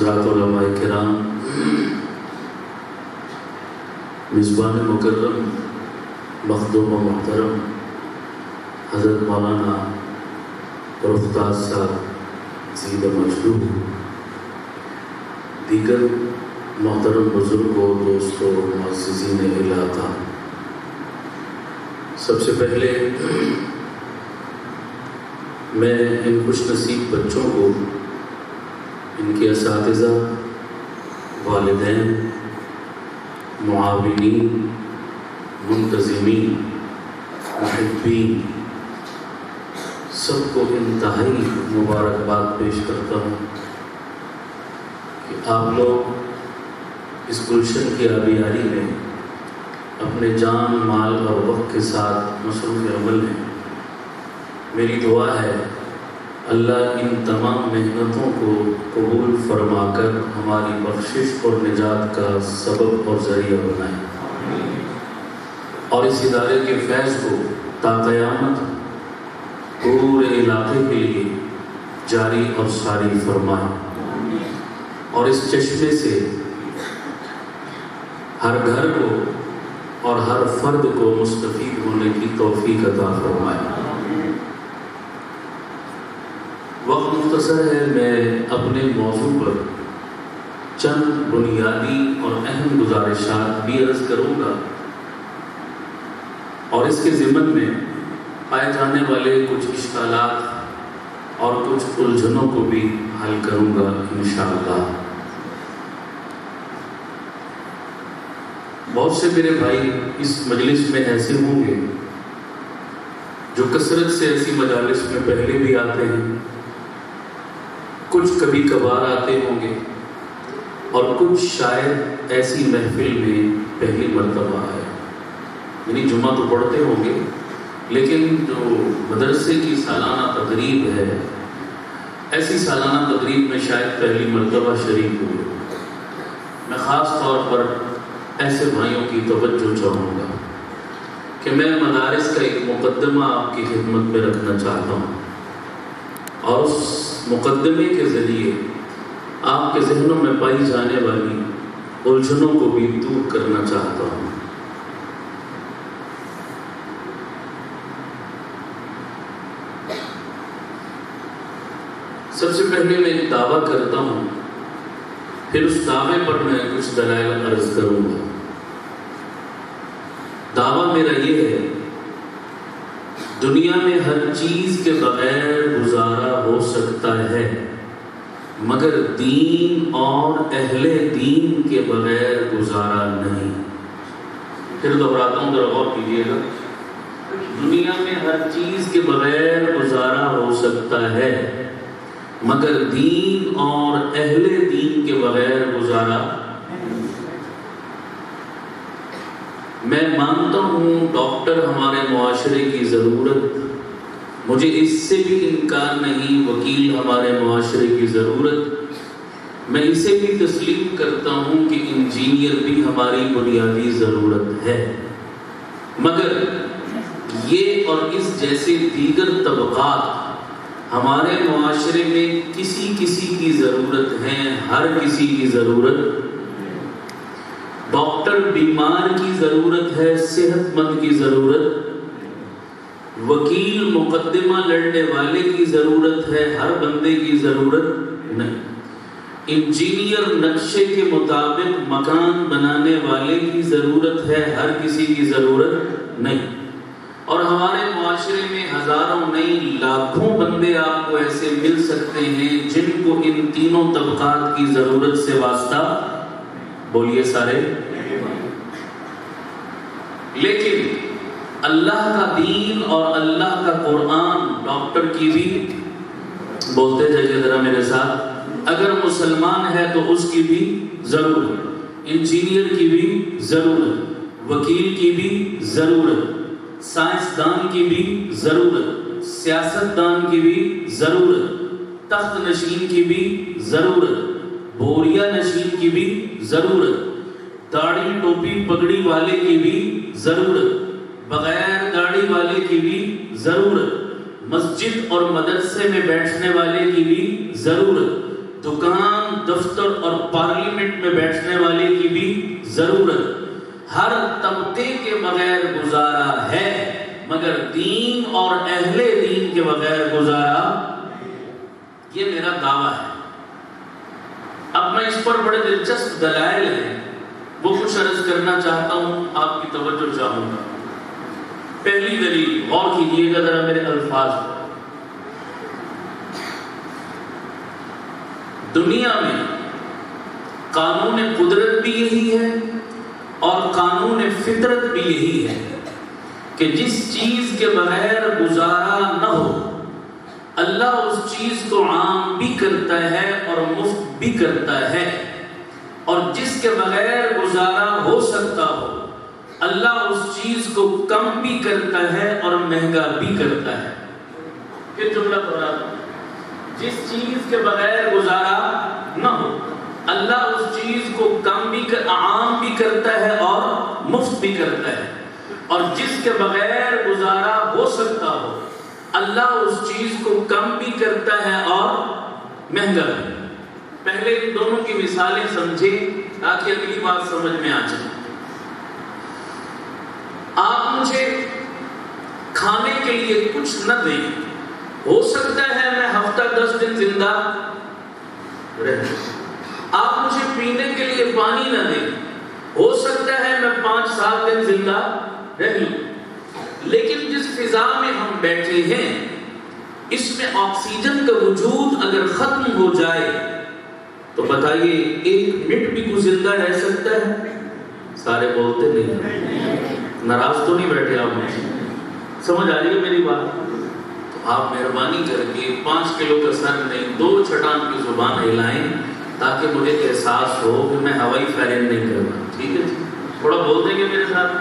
حضرات علماء کرام، میزبان مکرم مخدوم و محترم حضرت مولانا پروفتاز صاحب زیدہ مجدور، دیگر محترم بزرگوں، دوستوں، معززین علاقہ، سب سے پہلے میں ان خوش نصیب بچوں کو، ان کے اساتذہ، والدین، معاونین، منتظمین، محبین، سب کو انتہائی مبارکباد پیش کرتا ہوں کہ آپ لوگ اس گلشن کی آبیاری میں اپنے جان، مال اور وقت کے ساتھ مصروف عمل ہیں۔ میری دعا ہے اللہ ان تمام محنتوں کو قبول فرما کر ہماری بخشش اور نجات کا سبب اور ذریعہ بنائے، اور اس ادارے کے فیض کو تا قیامت پورے علاقے کے لیے جاری اور ساری فرمائے، اور اس چشمے سے ہر گھر کو اور ہر فرد کو مستفید ہونے کی توفیق عطا فرمائے۔ وقت مختصر ہے، میں اپنے موضوع پر چند بنیادی اور اہم گزارشات بھی عرض کروں گا، اور اس کے ضمن میں پائے جانے والے کچھ اشکالات اور کچھ الجھنوں کو بھی حل کروں گا انشاءاللہ۔ بہت سے میرے بھائی اس مجلس میں ایسے ہوں گے جو کثرت سے ایسی مجالس میں پہلے بھی آتے ہیں، کچھ کبھی کبھار آتے ہوں گے، اور کچھ شاید ایسی محفل میں پہلی مرتبہ آئے، یعنی جمعہ تو پڑھتے ہوں گے لیکن جو مدرسے کی سالانہ تقریب ہے، ایسی سالانہ تقریب میں شاید پہلی مرتبہ شریک ہوئے۔ میں خاص طور پر ایسے بھائیوں کی توجہ چاہوں گا کہ میں مدارس کا ایک مقدمہ آپ کی خدمت میں رکھنا چاہتا ہوں، اور اس مقدمے کے ذریعے آپ کے ذہنوں میں پائی جانے والی الجھنوں کو بھی دور کرنا چاہتا ہوں۔ سب سے پہلے میں ایک دعویٰ کرتا ہوں، پھر اس دعوے پر میں کچھ دلائل عرض کروں گا۔ دعویٰ میرا یہ ہے، دنیا میں ہر چیز کے بغیر گزارا ہو سکتا ہے، مگر دین اور اہل دین کے بغیر گزارا نہیں۔ پھر دہراتا ہوں، ذرا غور کیجیے گا۔ دنیا میں ہر چیز کے بغیر گزارا ہو سکتا ہے، مگر دین اور اہل دین کے بغیر گزارا۔ میں مانتا ہوں ڈاکٹر ہمارے معاشرے کی ضرورت، مجھے اس سے بھی انکار نہیں، وکیل ہمارے معاشرے کی ضرورت، میں اسے بھی تسلیم کرتا ہوں کہ انجینئر بھی ہماری بنیادی ضرورت ہے، مگر یہ اور اس جیسے دیگر طبقات ہمارے معاشرے میں کسی کسی کی ضرورت ہے، ہر کسی کی ضرورت۔ ڈاکٹر بیمار کی ضرورت ہے، صحت مند کی ضرورت، وکیل مقدمہ لڑنے والے کی ضرورت ہے، ہر بندے کی ضرورت نہیں، انجینئر نقشے کے مطابق مکان بنانے والے کی ضرورت ہے، ہر کسی کی ضرورت نہیں۔ اور ہمارے معاشرے میں ہزاروں نہیں لاکھوں بندے آپ کو ایسے مل سکتے ہیں جن کو ان تینوں طبقات کی ضرورت سے واسطہ، بولیے سارے۔ لیکن اللہ کا دین اور اللہ کا قرآن ڈاکٹر کی بھی، بولتے جائیے ذرا میرے ساتھ، اگر مسلمان ہے تو اس کی بھی ضرورت، انجینئر کی بھی ضرورت، وکیل کی بھی ضرورت، سائنسدان کی بھی ضرورت، سیاستدان کی بھی ضرورت، تخت نشین کی بھی ضرورت، بوریا نشین کی بھی ضرورت، داڑھی ٹوپی پگڑی والے کی بھی ضرورت، بغیر داڑھی والے کی بھی ضرورت، مسجد اور مدرسے میں بیٹھنے والے کی بھی ضرورت، دکان، دفتر اور پارلیمنٹ میں بیٹھنے والے کی بھی ضرورت، ہر طبقے کے بغیر گزارا ہے، مگر دین اور اہل دین کے بغیر گزارا، یہ میرا دعویٰ ہے۔ اب میں اس پر بڑے دلچسپ دلائل ہیں، وہ کچھ عرض کرنا چاہتا ہوں، آپ کی توجہ چاہوں گا۔ پہلی دلیل، غور کیجیے گا ذرا میرے الفاظ پر۔ دنیا میں قانون قدرت بھی یہی ہے اور قانون فطرت بھی یہی ہے کہ جس چیز کے بغیر گزارا نہ ہو، اللہ اس چیز کو عام بھی کرتا ہے اور مفت بھی کرتا ہے، اور جس کے بغیر گزارا ہو سکتا ہو، اللہ اس چیز کو کم بھی کرتا ہے اور مہنگا بھی کرتا ہے۔ پھر جملہ دوہرا دو، جس چیز کے بغیر گزارا نہ ہو، اللہ اس چیز کو کم بھی عام بھی کرتا ہے اور مفت بھی کرتا ہے، اور جس کے بغیر گزارا ہو سکتا ہو، اللہ اس چیز کو کم بھی کرتا ہے اور مہنگا بھی۔ پہلے ان دونوں کی مثالیں سمجھیں تاکہ اگلی بات سمجھ میں آ جائے۔ آپ مجھے کھانے کے لیے کچھ نہ دیں، ہو سکتا ہے میں ہفتہ 10 دن زندہ رہوں۔ آپ مجھے پینے کے لیے پانی نہ دیں، ہو سکتا ہے میں 5-7 دن زندہ رہوں، لیکن جس فضا میں ہم بیٹھے ہیں اس میں آکسیجن کا وجود اگر ختم ہو جائے تو بتائیے 1 منٹ بھی کوئی زندہ رہ سکتا ہے؟ سارے بولتے نہیں، ناراض تو نہیں بیٹھے آپ مجھے؟ سمجھ آ رہی ہے میری بات؟ تو آپ مہربانی کر کے 5 کلو کا سر نہیں، 2 چھٹان کی زبان ہلائیں تاکہ مجھے احساس ہو کہ میں ہوائی فائرنگ نہیں کر رہا۔ ٹھیک ہے؟ تھوڑا بول دیں گے میرے ساتھ؟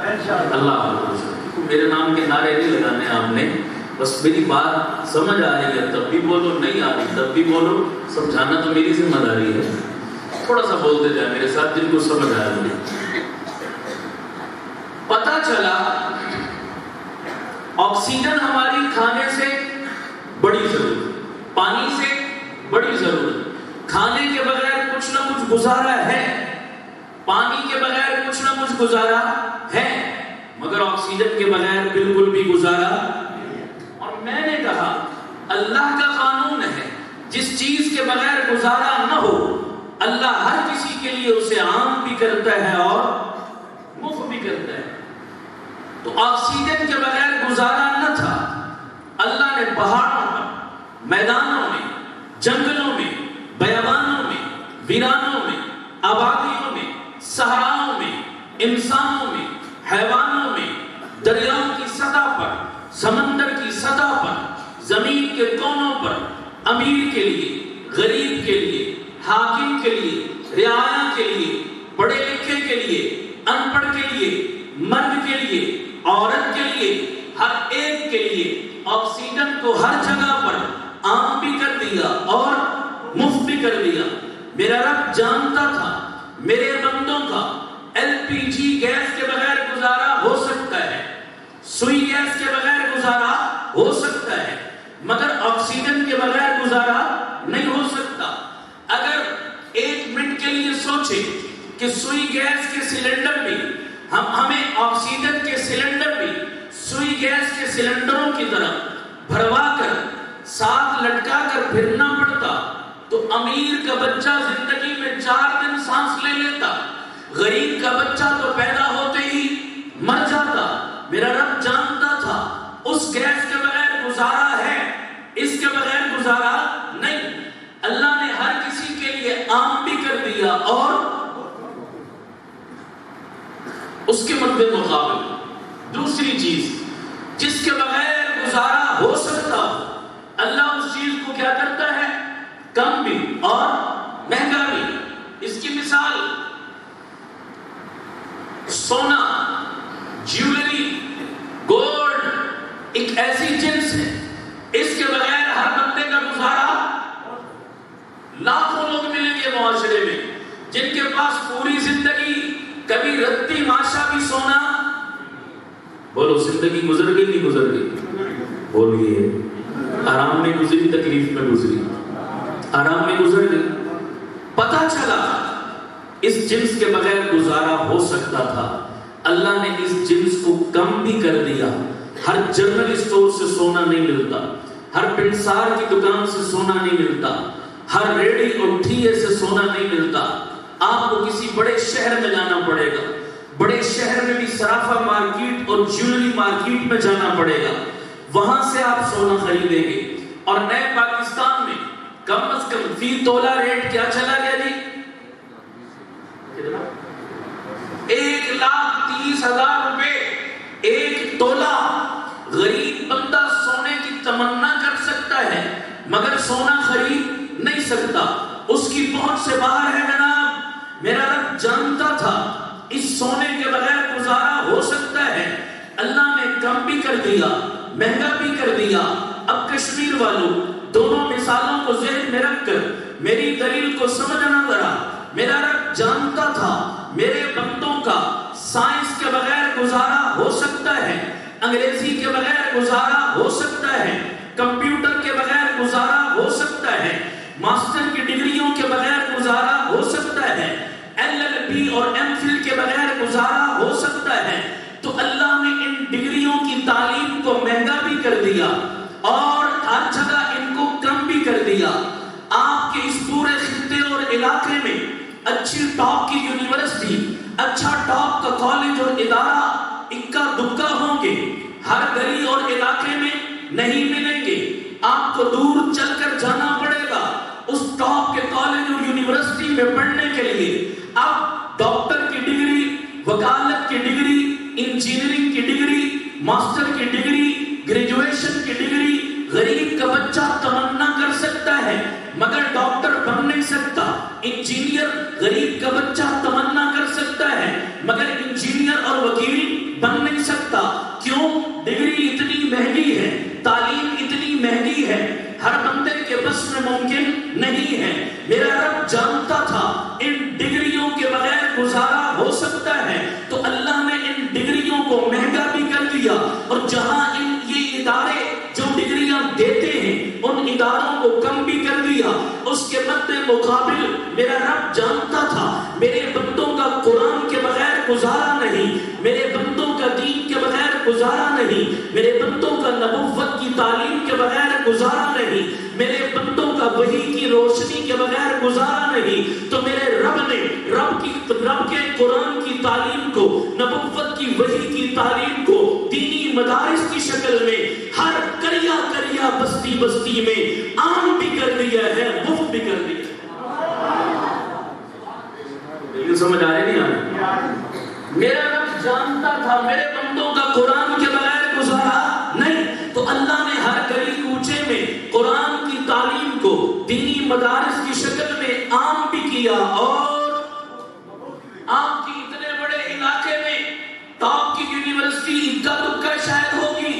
اللہ حافظ۔ میرے نام کے نعرے نہیں لگانے آپ نے، بس میری بات سمجھ آ رہی ہے تب بھی بولو، نہیں آ رہی تب بھی بولو، سمجھانا تو میری ذمہ داری ہے۔ تھوڑا سا بولتے جائے میرے ساتھ جن کو سمجھ آ رہی ہے۔ پتہ چلا آکسیجن ہماری کھانے سے بڑی ضرورت، پانی سے بڑی ضرورت، کھانے کے بغیر کچھ نہ کچھ گزارا ہے، پانی کے بغیر کچھ نہ کچھ گزارا ہے، مگر آکسیجن کے بغیر بالکل بھی گزارا۔ اور میں نے کہا اللہ کا قانون ہے جس چیز کے بغیر گزارا نہ ہو، اللہ ہر کسی کے لیے اسے عام بھی کرتا ہے اور مفت بھی کرتا ہے۔ تو آکسیجن کے بغیر گزارا نہ تھا، اللہ نے پہاڑوں پر، میدانوں میں، جنگلوں میں، بیابانوں میں، ویرانوں میں، آبادیوں میں، صحراؤں میں، انسانوں میں، حیوانوں میں، دریاؤں کی سطح پر، سمندر کی سطح پر، زمین کے کونوں پر، امیر کے لیے، غریب کے لیے، حاکم کے لیے، رعایا کے لیے، پڑھے لکھے کے لیے، ان پڑھ کے لیے، مرد کے لیے، عورت کے لیے، ہر ایک کے لیے آکسیجن کو ہر جگہ پر عام بھی کر دیا اور مفت بھی کر دیا۔ میرا رب جانتا تھا میرے بندوں کا LPG گیس کے بغیر گزارا ہو سکتا ہے، سوئی گیس کے بغیر گزارا ہو سکتا ہے، مگر آکسیجن کے بغیر گزارا نہیں ہو سکتا۔ اگر 1 منٹ کے لیے سوچیں کہ سوئی گیس کے سلنڈر بھی، ہمیں آکسیجن کے سلنڈر بھی سوئی گیس کے سلنڈروں کی طرح بھروا کر ساتھ لٹکا کر پھرنا پڑتا تو امیر کا بچہ زندگی میں 4 دن سانس لے لیتا، غریب کا بچہ تو پیدا ہوتے ہی مر جاتا۔ میرا رب جانتا تھا اس گیس کے بغیر گزارا ہے، اس کے بغیر گزارا نہیں۔ اللہ نے ہر کسی کے لیے عام بھی کر دیا اور اس کے مد مقابل دوسری چیز جس کے بغیر گزارا ہو سکتا ہو، اللہ اس چیز کو کیا کرتا ہے؟ کم بھی اور مہنگا بھی۔ اس کی مثال سونا، جیولری، گولڈ ایک ایسی جنس ہے، اس کے بغیر ہر بندے کا گزارا، لاکھوں لوگ ملیں گے معاشرے میں جن کے پاس پوری زندگی کبھی رتی ماشا بھی سونا، بولو زندگی گزر گئی نہیں گزر گئی؟ بولیے، آرام میں گزری تکلیف میں گزری؟ آرام میں گزر گئی، پتہ چلا اس جنس کے بغیر گزارا ہو سکتا تھا، اللہ نے اس جنس کو کم بھی کر دیا۔ ہر جنرل اسٹور سے سونا نہیں ملتا، ہر پنسار کی دکان سے سونا نہیں ملتا، ہر ریڑھی اور ٹھیے سے سونا نہیں ملتا۔ آپ کو کسی بڑے شہر میں جانا پڑے گا، بڑے شہر میں بھی صرافہ مارکیٹ اور جیولری مارکیٹ میں جانا پڑے گا، وہاں سے آپ سونا خریدیں گے۔ اور نئے پاکستان میں کم از کم فی تولہ ریٹ کیا چلا گیا جی؟ 1,30,000 روپے ایک تولہ۔ غریب بندہ سونے کی تمنا کر سکتا ہے مگر سونا خرید نہیں سکتا، اس کی پہنچ سے باہر ہے جناب۔ میرا رب جانتا تھا اس سونے کے بغیر گزارا ہو سکتا ہے، اللہ نے کم بھی کر دیا، مہنگا بھی کر دیا۔ اب کشمیر والوں دونوں مثالوں کو ذہن میں رکھ کر میری دلیل کو سمجھنا ذرا۔ میرا رب جانتا تھا میرے بندوں کا سائنس کے بغیر گزارا ہو سکتا ہے، انگریزی کے بغیر گزارا ہو سکتا ہے، کمپیوٹر کے بغیر گزارا ہو سکتا ہے، ماسٹر کی ڈگریوں کے بغیر گزارا ہو سکتا ہے، LLB اور MPhil کے بغیر گزارا ہو سکتا ہے۔ تو اللہ نے ان ڈگریوں کی تعلیم کو مہنگا بھی کر دیا اور ہر جگہ ان کو کم بھی کر دیا۔ آپ کے اس پورے خطے اور علاقے میں اچھی ٹاپ کی یونیورسٹی، اچھا ٹاپ کا کالج اور ادارہ اکا دکا ہوں گے، ہر گلی اور علاقے میں نہیں ملیں گے۔ آپ کو دور چل کر جانا پڑے گا اس ٹاپ کے کالج اور یونیورسٹی میں پڑھنے کے لیے۔ اب ڈاکٹر کی ڈگری، وکالت کی ڈگری، انجینئرنگ کی ڈگری، ماسٹر کی ڈگری، گریجویشن کی ڈگری غریب کا بچہ تمنا کر سکتا ہے مگر ڈاکٹر بن نہیں سکتا۔ انجینئر غریب کا بچہ تمنا کر سکتا ہے مگر انجینئر اور وکیل بن نہیں سکتا۔ کیوں؟ ڈگری اتنی مہنگی ہے، تعلیم اتنی مہنگی ہے، ہر بندے کے بس میں ممکن نہیں ہے۔ میرا رب جانتا تھا ان ڈگریوں کے بغیر گزارا ہو سکتا ہے، تو اللہ نے ان ڈگریوں کو مہنگا بھی کر دیا۔ اور جہاں یہ ادارے جو ڈگریاں دیتے ہیں ان اداروں کو کم بھی کر دیا۔ اس کے مد مقابل میرا رب جانتا تھا میرے بندوں کا قرآن کے بغیر گزارا نہیں، میرے بندوں کا دین کے بغیر گزارا نہیں، میرے بندوں کا نبوت کی تعلیم کے بغیر گزارا نہیں، میرے بندوں کا وحی کی روشنی کے بغیر گزارا نہیں۔ تو میرے رب نے رب کے قرآن کی تعلیم کو، نبوت کی وحی کی تعلیم کو دینی مدارس کی شکل میں ہر کریا کریا بستی بستی میں عام بھی کر دیا ہے، مفت بھی کر دیا۔ لیکن سمجھ آ رہی نہیں آ رہی؟ میرا رب جانتا تھا میرے بندوں کا قرآن کے بغیر گزارا نہیں، تو اللہ نے ہر گلی کوچے میں قرآن کی تعلیم کو دینی مدارس کی شکل میں عام بھی کیا۔ اور آپ کی اتنے بڑے علاقے میں ٹاپ کی یونیورسٹی اکا دکا شاید ہوگی،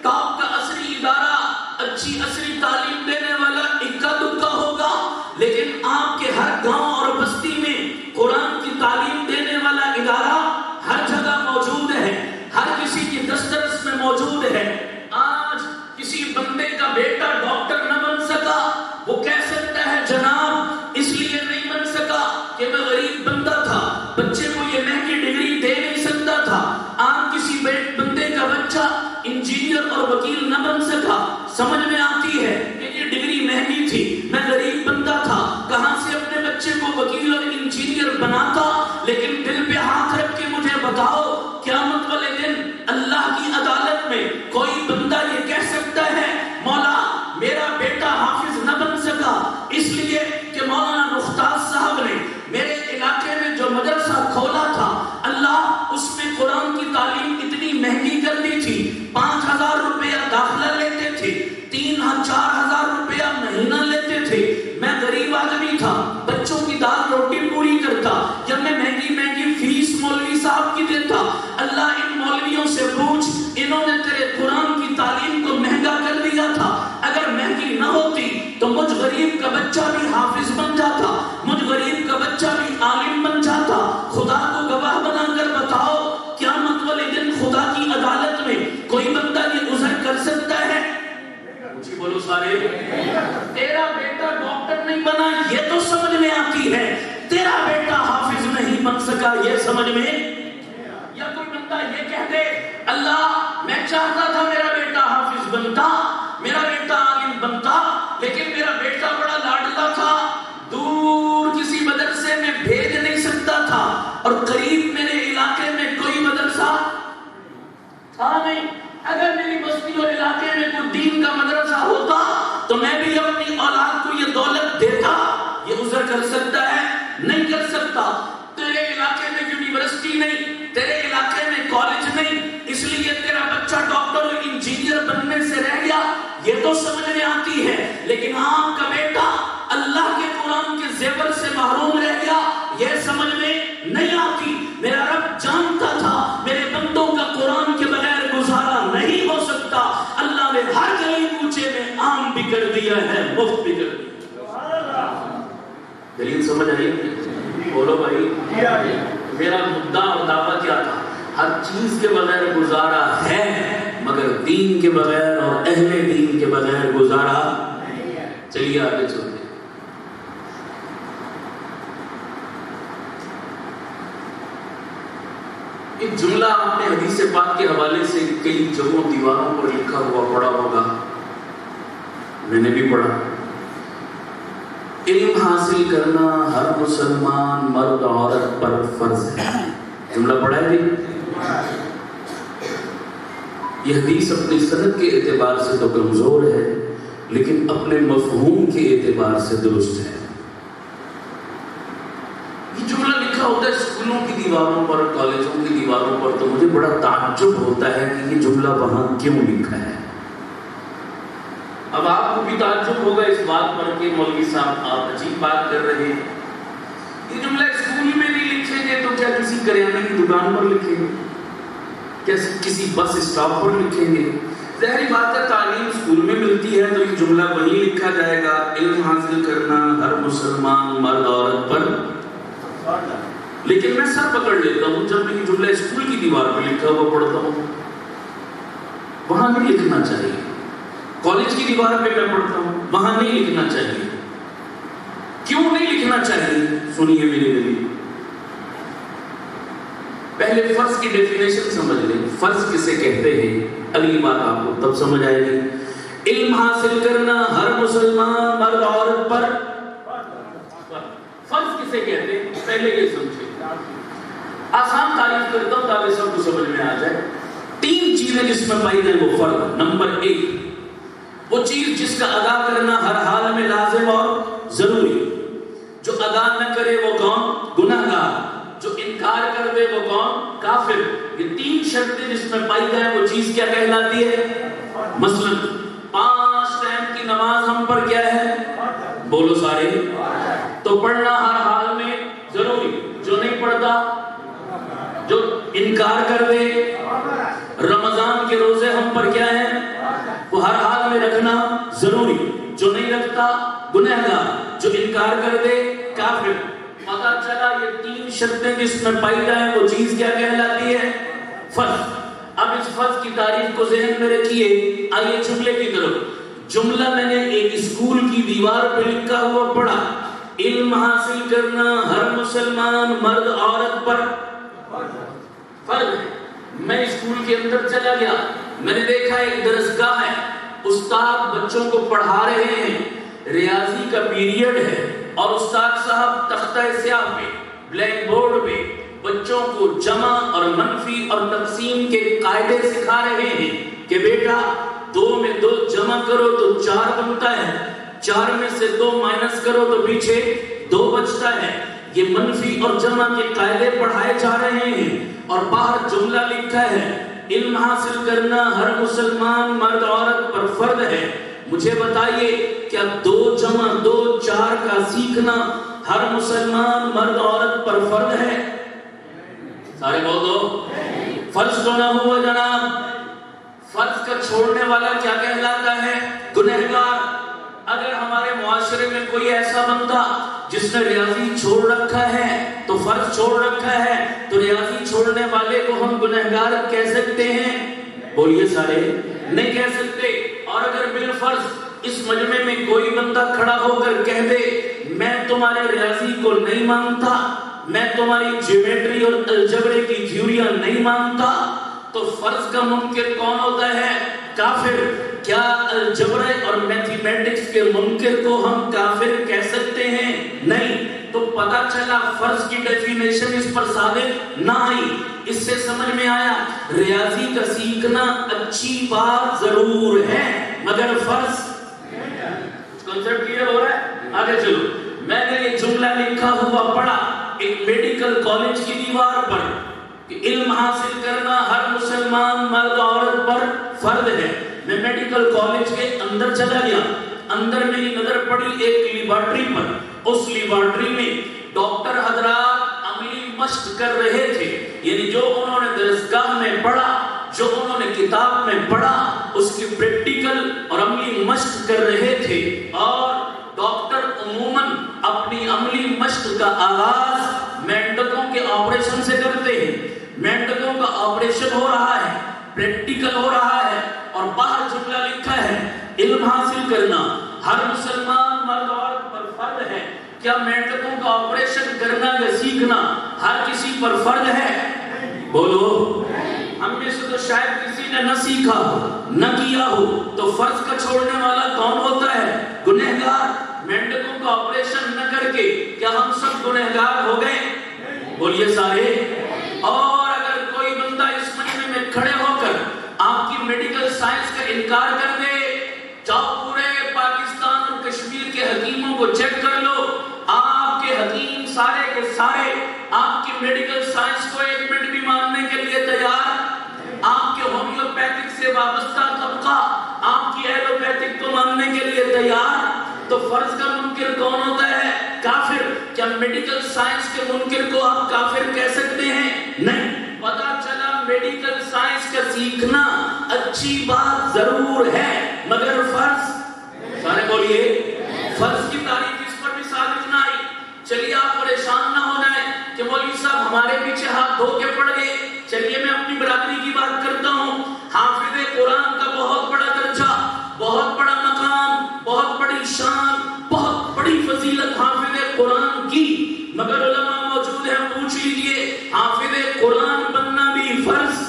ٹاپ کا عصری ادارہ اچھی عصری تعلیم دینے والا اکا دکا ہوگا، لیکن آپ کے ہر گاؤں اور بستی میں قرآن کی تعلیم دینے والا ادارہ ہر جگہ موجود ہے، ہر کسی کی دسترس میں موجود ہے۔ آج کسی بندے کا بیٹا ڈاکٹر نہ بن سکا، وہ کہہ سکتا ہے جناب اس لیے نہیں بن سکا کہ میں غریب بندہ تھا، بچے کو یہ مہنگی ڈگری دے نہیں سکتا تھا۔ آج کسی بندے کا بچہ انجینئر اور وکیل نہ بن سکا، سمجھ میں آتی ہے کہ یہ ڈگری مہنگی تھی، میں غریب بندہ تھا، کہاں سے اپنے بچے کو وکیل اور انجینئر بناتا۔ لیکن دل پہ ہاتھ رکھ کے مجھے بتاؤ قیامت والے دن اللہ کی عدالت میں کوئی بندہ یہ کہہ سکتا ہے مولا میرا بیٹا حافظ نہ بن سکا اس لیے کہ مولانا مختار صاحب نے میرے علاقے میں جو مدرسہ کھولا تھا اللہ اس میں قرآن کی تعلیم اتنی مہنگی کر دی تھی، 5,000 روپیہ داخلہ لیتے تھے، 3,000-4,000 روپیہ مہینہ لیتے تھے۔ میں غریب آدمی تھا، بچوں کی دال روٹی پوری کرتا، جب میں مہنگی مہنگی فیس مولوی صاحب کی دیتا۔ اللہ ان مولویوں سے پوچھ انہوں نے تیرے قرآن کی تعلیم کو مہنگا کر دیا تھا، اگر مہنگی نہ ہوتی تو مجھ غریب کا بچہ بھی حافظ بن جاتا، مجھ غریب کا بچہ بھی عالم بن جاتا۔ خدا کو گواہ بنا کر بتاؤ قیامت والے دن خدا کی عدالت میں کوئی بندہ یہ عذر کر سکتا ہے؟ بولو سارے، تیرا بیٹا ڈاکٹر نہیں بنا یہ تو سمجھ میں آتی بنتی ہے، تیرا بیٹا حافظ نہیں بن سکا، یہ سمجھ میں؟ یا کوئی بندہ یہ کہہ دے اللہ میں چاہتا تھا میرا بیٹا حافظ بنتا، میرا بیٹا عالم بنتا، لیکن میرا بیٹا بڑا لاڈلا تھا، دور کسی مدرسے میں بھیج نہیں سکتا تھا، اور قریب میرے علاقے میں کوئی مدرسہ تھا نہیں۔ اگر میری بستی اور علاقے میں کوئی دین کا مدرسہ ہوتا تو میں بھی اپنی اولاد کو یہ دولت دیتا۔ یہ عذر کر سکتا ہے؟ نہیں کر سکتا۔ تیرے علاقے میں یونیورسٹی نہیں، تیرے علاقے میں کالج نہیں، اس لیے تیرا بچہ ڈاکٹر اور انجینئر بننے سے رہ گیا، یہ تو سمجھ میں آتی ہے، لیکن آپ کا بیٹا اللہ کے قرآن کے زیور سے محروم رہ گیا، یہ سمجھ میں نہیں آتی۔ میرا رب جانتا تھا میرے بندوں کا قرآن کے بغیر گزارا نہیں ہو سکتا، اللہ نے ہر گلی کوچے میں عام بھی کر دیا ہے، مفت بھی کر دیا۔ دلیل سمجھ آئی؟ بولو بھائی، میرا مدعا اور دعویٰ کیا تھا؟ ہر چیز کے بغیر گزارا ہے، مگر دین کے بغیر اور اہل دین کے بغیر گزارا نہیں ہے۔ چلیے آگے چلتے ہیں۔ ایک جملہ آپ نے حدیث پاک کے حوالے سے کئی جگہوں دیواروں پر لکھا ہوا پڑھا ہوگا، میں نے بھی پڑھا، علم حاصل کرنا ہر مسلمان مرد عورت پر فرض ہے۔ جملہ پڑھا ہے بھی؟ یہ حدیث اپنی سند کے اعتبار سے تو کمزور ہے، لیکن اپنے مفہوم کے اعتبار سے درست ہے۔ یہ جملہ لکھا ہوتا ہے اسکولوں کی دیواروں پر، کالجوں کی دیواروں پر، تو مجھے بڑا تعجب ہوتا ہے کہ یہ جملہ وہاں کیوں لکھا ہے۔ اب آپ کو بھی تعجب ہوگا اس بات پر کہ مولوی صاحب آپ عجیب بات کر رہے ہیں، یہ جملہ اسکول میں نہیں لکھیں گے تو کیا کسی کریانے کی دکان پر لکھیں گے؟ کیا کسی بس اسٹاپ پر لکھیں گے؟ ظاہری بات ہے تعلیم اسکول میں ملتی ہے تو یہ جملہ وہیں لکھا جائے گا، علم حاصل کرنا ہر مسلمان مرد عورت پر۔ لیکن میں سر پکڑ لیتا ہوں جب میں یہ جملہ اسکول کی دیوار پہ لکھا ہوا پڑھتا ہوں، وہاں نہیں لکھنا چاہیے۔ کالج کی دیوار پہ میں پڑھتا ہوں، وہاں نہیں لکھنا چاہیے۔ کیوں نہیں لکھنا چاہیے؟ سنیے میری دلیل۔ پہلے فرض کی ڈیفینیشن سمجھ لیں، فرض کسے کہتے ہیں، اگلی بات آپ کو تب سمجھ آئے گی۔ علم حاصل کرنا ہر مسلمان مرد عورت پر فرض کسے کہتے ہیں، پہلے یہ سمجھیں۔ آسان تعریف کرتا ہوں تاکہ سب کو سمجھ میں آ جائے۔ تین چیزیں جس میں پائی جائیں وہ فرض۔ نمبر ایک، وہ چیز جس کا ادا کرنا ہر حال میں لازم اور ضروری، جو ادا نہ کرے وہ کون؟ گناہگار، جو انکار کر دے وہ کون؟ کافر۔ یہ تین شرطیں جس میں پائی جائیں وہ چیز کیا کہلاتی ہے؟ مثلا 5 ٹائم کی نماز ہم پر کیا ہے؟ بولو سارے، تو پڑھنا ہر حال میں ضروری، جو نہیں پڑھتا، جو انکار کر دے۔ رمضان کے روزے ہم پر کیا ہیں؟ وہ ہر حال میں رکھنا ضروری، جو نہیں رکھتا گنہگار، جو انکار کر دے کافر۔ پتہ چلا یہ تین شرطیں جس میں پائی جائیں وہ چیز کیا کہلاتی ہے؟ فرض۔ اب اس فرض کی تعریف کو ذہن میں رکھیے، آئیے جملے کی طرف۔ جملہ میں نے ایک اسکول کی دیوار پہ لکھا ہوا پڑھا، علم حاصل کرنا ہر مسلمان مرد عورت پر فرض ہے۔ میں اسکول کے اندر چلا گیا، میں نے دیکھا ایک درسگاہ ہے، استاد بچوں کو پڑھا رہے ہیں، ریاضی کا پیریڈ ہے، اور استاد صاحب تختہ سیاہ پہ، بلیک بورڈ پہ بچوں کو جمع اور منفی اور تقسیم کے قاعدے سکھا رہے ہیں کہ بیٹا 2 میں 2 جمع کرو تو 4 بنتا ہے، 4 میں سے 2 مائنس کرو تو پیچھے 2 بچتا ہے۔ یہ منفی اور جمع کے قاعدے پڑھائے جا رہے ہیں، اور باہر جملہ لکھا ہے علم حاصل کرنا ہر مسلمان مرد عورت پر فرض ہے۔ مجھے بتائیے کیا 2 جمع 2 4 کا سیکھنا ہر مسلمان مرد عورت پر فرض ہے؟ سارے بول دو، فرض تو نہ ہوا جناب۔ فرض کا چھوڑنے والا کیا کہلاتا ہے؟ گنہگار۔ اگر ہمارے معاشرے میں کوئی ایسا بندہ جس نے ریاضی چھوڑ رکھا ہے تو فرض چھوڑ رکھا ہے، تو ریاضی چھوڑنے والے کو ہم گنہگار کہہ سکتے ہیں؟ بولیے سارے، نہیں کہہ سکتے۔ اور اگر بالفرض اس مجمع میں کوئی بندہ کھڑا ہو کر کہہ دے میں تمہارے ریاضی کو نہیں مانتا، میں تمہاری جیومیٹری اور الجبرے کی تھیوریاں نہیں مانتا، تو فرض کا منکر کون ہوتا ہے؟ کافر۔ کیا الجبرے اور میتھمیٹکس کے منکر کو ہم کافر کہہ سکتے ہیں؟ نہیں۔ تو پتہ چلا فرض کی ڈیفینیشن اس پر ثابت نہ آئی۔ اس سے سمجھ میں آیا ریاضی کا سیکھنا اچھی بات ضرور ہے مگر فرض۔ کنسپٹ کلیئر ہو رہا ہے؟ آگے چلو۔ میں نے یہ جملہ لکھا ہوا پڑھا ایک میڈیکل کالج کی دیوار پر کہ علم حاصل کرنا ہر مسلمان مرد عورت پر فرض ہے۔ میں میڈیکل کالج کے اندر چلا گیا، اندر میری نظر پڑی ایک لیبارٹری پر۔ اس لیبارٹری میں ڈاکٹر حضرات عملی مشق کر رہے تھے، یعنی جو انہوں نے درسگاہ میں پڑھا، جو انہوں نے کتاب میں پڑھا، اس کی پریکٹیکل اور عملی مشق کر رہے تھے۔ اور ڈاکٹر عموماً اپنی عملی مشق کا آغاز مینڈکوں کے آپریشن سے کرتے ہیں۔ مینڈکوں کا آپریشن ہو رہا ہے، پریکٹیکل ہو رہا ہے، اور باہر جملہ لکھا ہے علم حاصل کرنا ہر مسلمان مرد عورت پر فرض ہے۔ کیا مینڈکوں کا آپریشن کرنا یا سیکھنا ہر کسی پر فرض ہے؟ بولو۔ ہم میں سے تو شاید کسی نے نہ سیکھا ہو نہ کیا ہو، تو فرض کا چھوڑنے والا کون ہوتا ہے؟ گنہگار۔ مینڈکوں کا آپریشن نہ کر کے کیا ہم سب گنہگار ہو گئے؟ بولیے سارے۔ اور اگر کوئی بندہ اس مجمع میں کھڑے ہو کر آپ کی میڈیکل سائنس کا انکار کر دے، جاؤ پورے پاکستان اور کشمیر کے حکیموں کو چیک کر لو، آپ کے حکیم سارے کے سارے آپ کی میڈیکل سائنس کو ایک منٹ بھی ماننے کے لیے تیار۔ آپ کے ہومیوپیتھک سے وابستہ طبقہ آپ کی ایلوپیتھک کو ماننے کے لیے تیار۔ تو فرض کا منکر کون ہوتا ہے؟ کافر۔ کیا میڈیکل سائنس کے منکر کو آپ کافر کہہ سکتے ہیں؟ نہیں۔ پتہ چلا میڈیکل سائنس کا سیکھنا اچھی بات ضرور ہے مگر فرض۔ سارے بولیے۔ فرض کی تعریف اس پر بھی ثابت نہ آئی۔ چلیے آپ پریشان نہ ہو جائیں کہ مولوی صاحب ہمارے پیچھے ہاتھ دھو کے پڑ گئے۔ چلیے میں اپنی برادری کی بات کرتا ہوں۔ حافظ قرآن کا بہت بڑا درجہ، بہت بڑا مقام، بہت بڑی شان، بہت بڑی فضیلت حافظ قرآن کی، مگر علماء موجود ہیں، پوچھ لیجئے حافظ قرآن بننا بھی فرض؟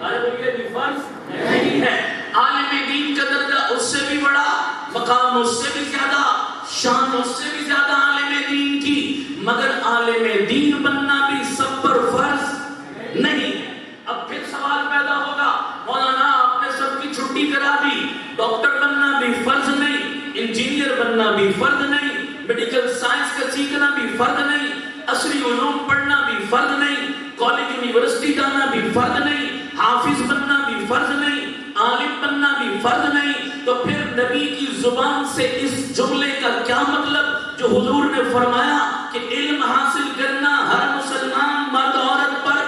ارے بولیے بھی فرض نہیں ہے۔ عالم دین کا درجہ اس سے بھی بڑا، مقام اس سے بھی زیادہ، شان اس سے بھی زیادہ عالم دین کی، مگر عالم دین بننا بھی سب پر فرض نہیں۔ اب پھر سوال پیدا ہوگا، مولانا آپ نے سب کی چھٹی کرا دی، ڈاکٹر بننا بھی فرض نہیں، انجینئر بننا بھی فرض نہیں، میڈیکل سائنس کا سیکھنا بھی فرض نہیں، عصری علوم پڑھنا بھی فرض نہیں، کالج یونیورسٹی جانا بھی فرض نہیں، حافظ بننا بھی فرض نہیں، عالم بننا بھی فرض نہیں۔ تو پھر نبی کی زبان سے اس جملے کا کیا مطلب جو حضور نے فرمایا کہ علم حاصل کرنا ہر مسلمان مرد عورت پر؟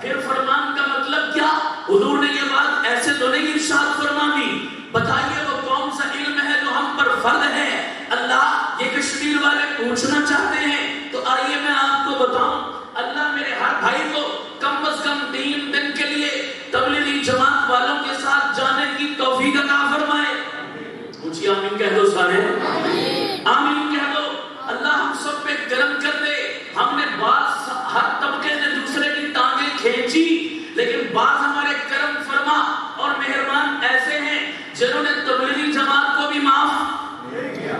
پھر فرمان کا مطلب کیا؟ حضور نے یہ بات ایسے تو نہیں ارشاد فرما دی۔ بتائیے وہ کون سا علم ہے جو ہم پر فرض ہے؟ اللہ یہ کشمیر والے پوچھنا چاہتے ہیں، تو آئیے میں آپ کو بتاؤں۔ اللہ میرے ہر بھائی کو کم از کم 3 دن کے لیے تبلیغی جماعت والوں کے ساتھ جانے کی توفیق عطا فرمائے۔ مجھے آمین کہہ دو سارے، آمین کہہ دو۔ اللہ ہم سب پہ کرم کر دے۔ ہم نے بعض ہر طبقے نے دوسرے کی ٹانگیں کھینچی، لیکن بعض ہمارے کرم فرما اور مہربان ایسے ہیں جنہوں نے تبلیغی جماعت کو بھی معاف۔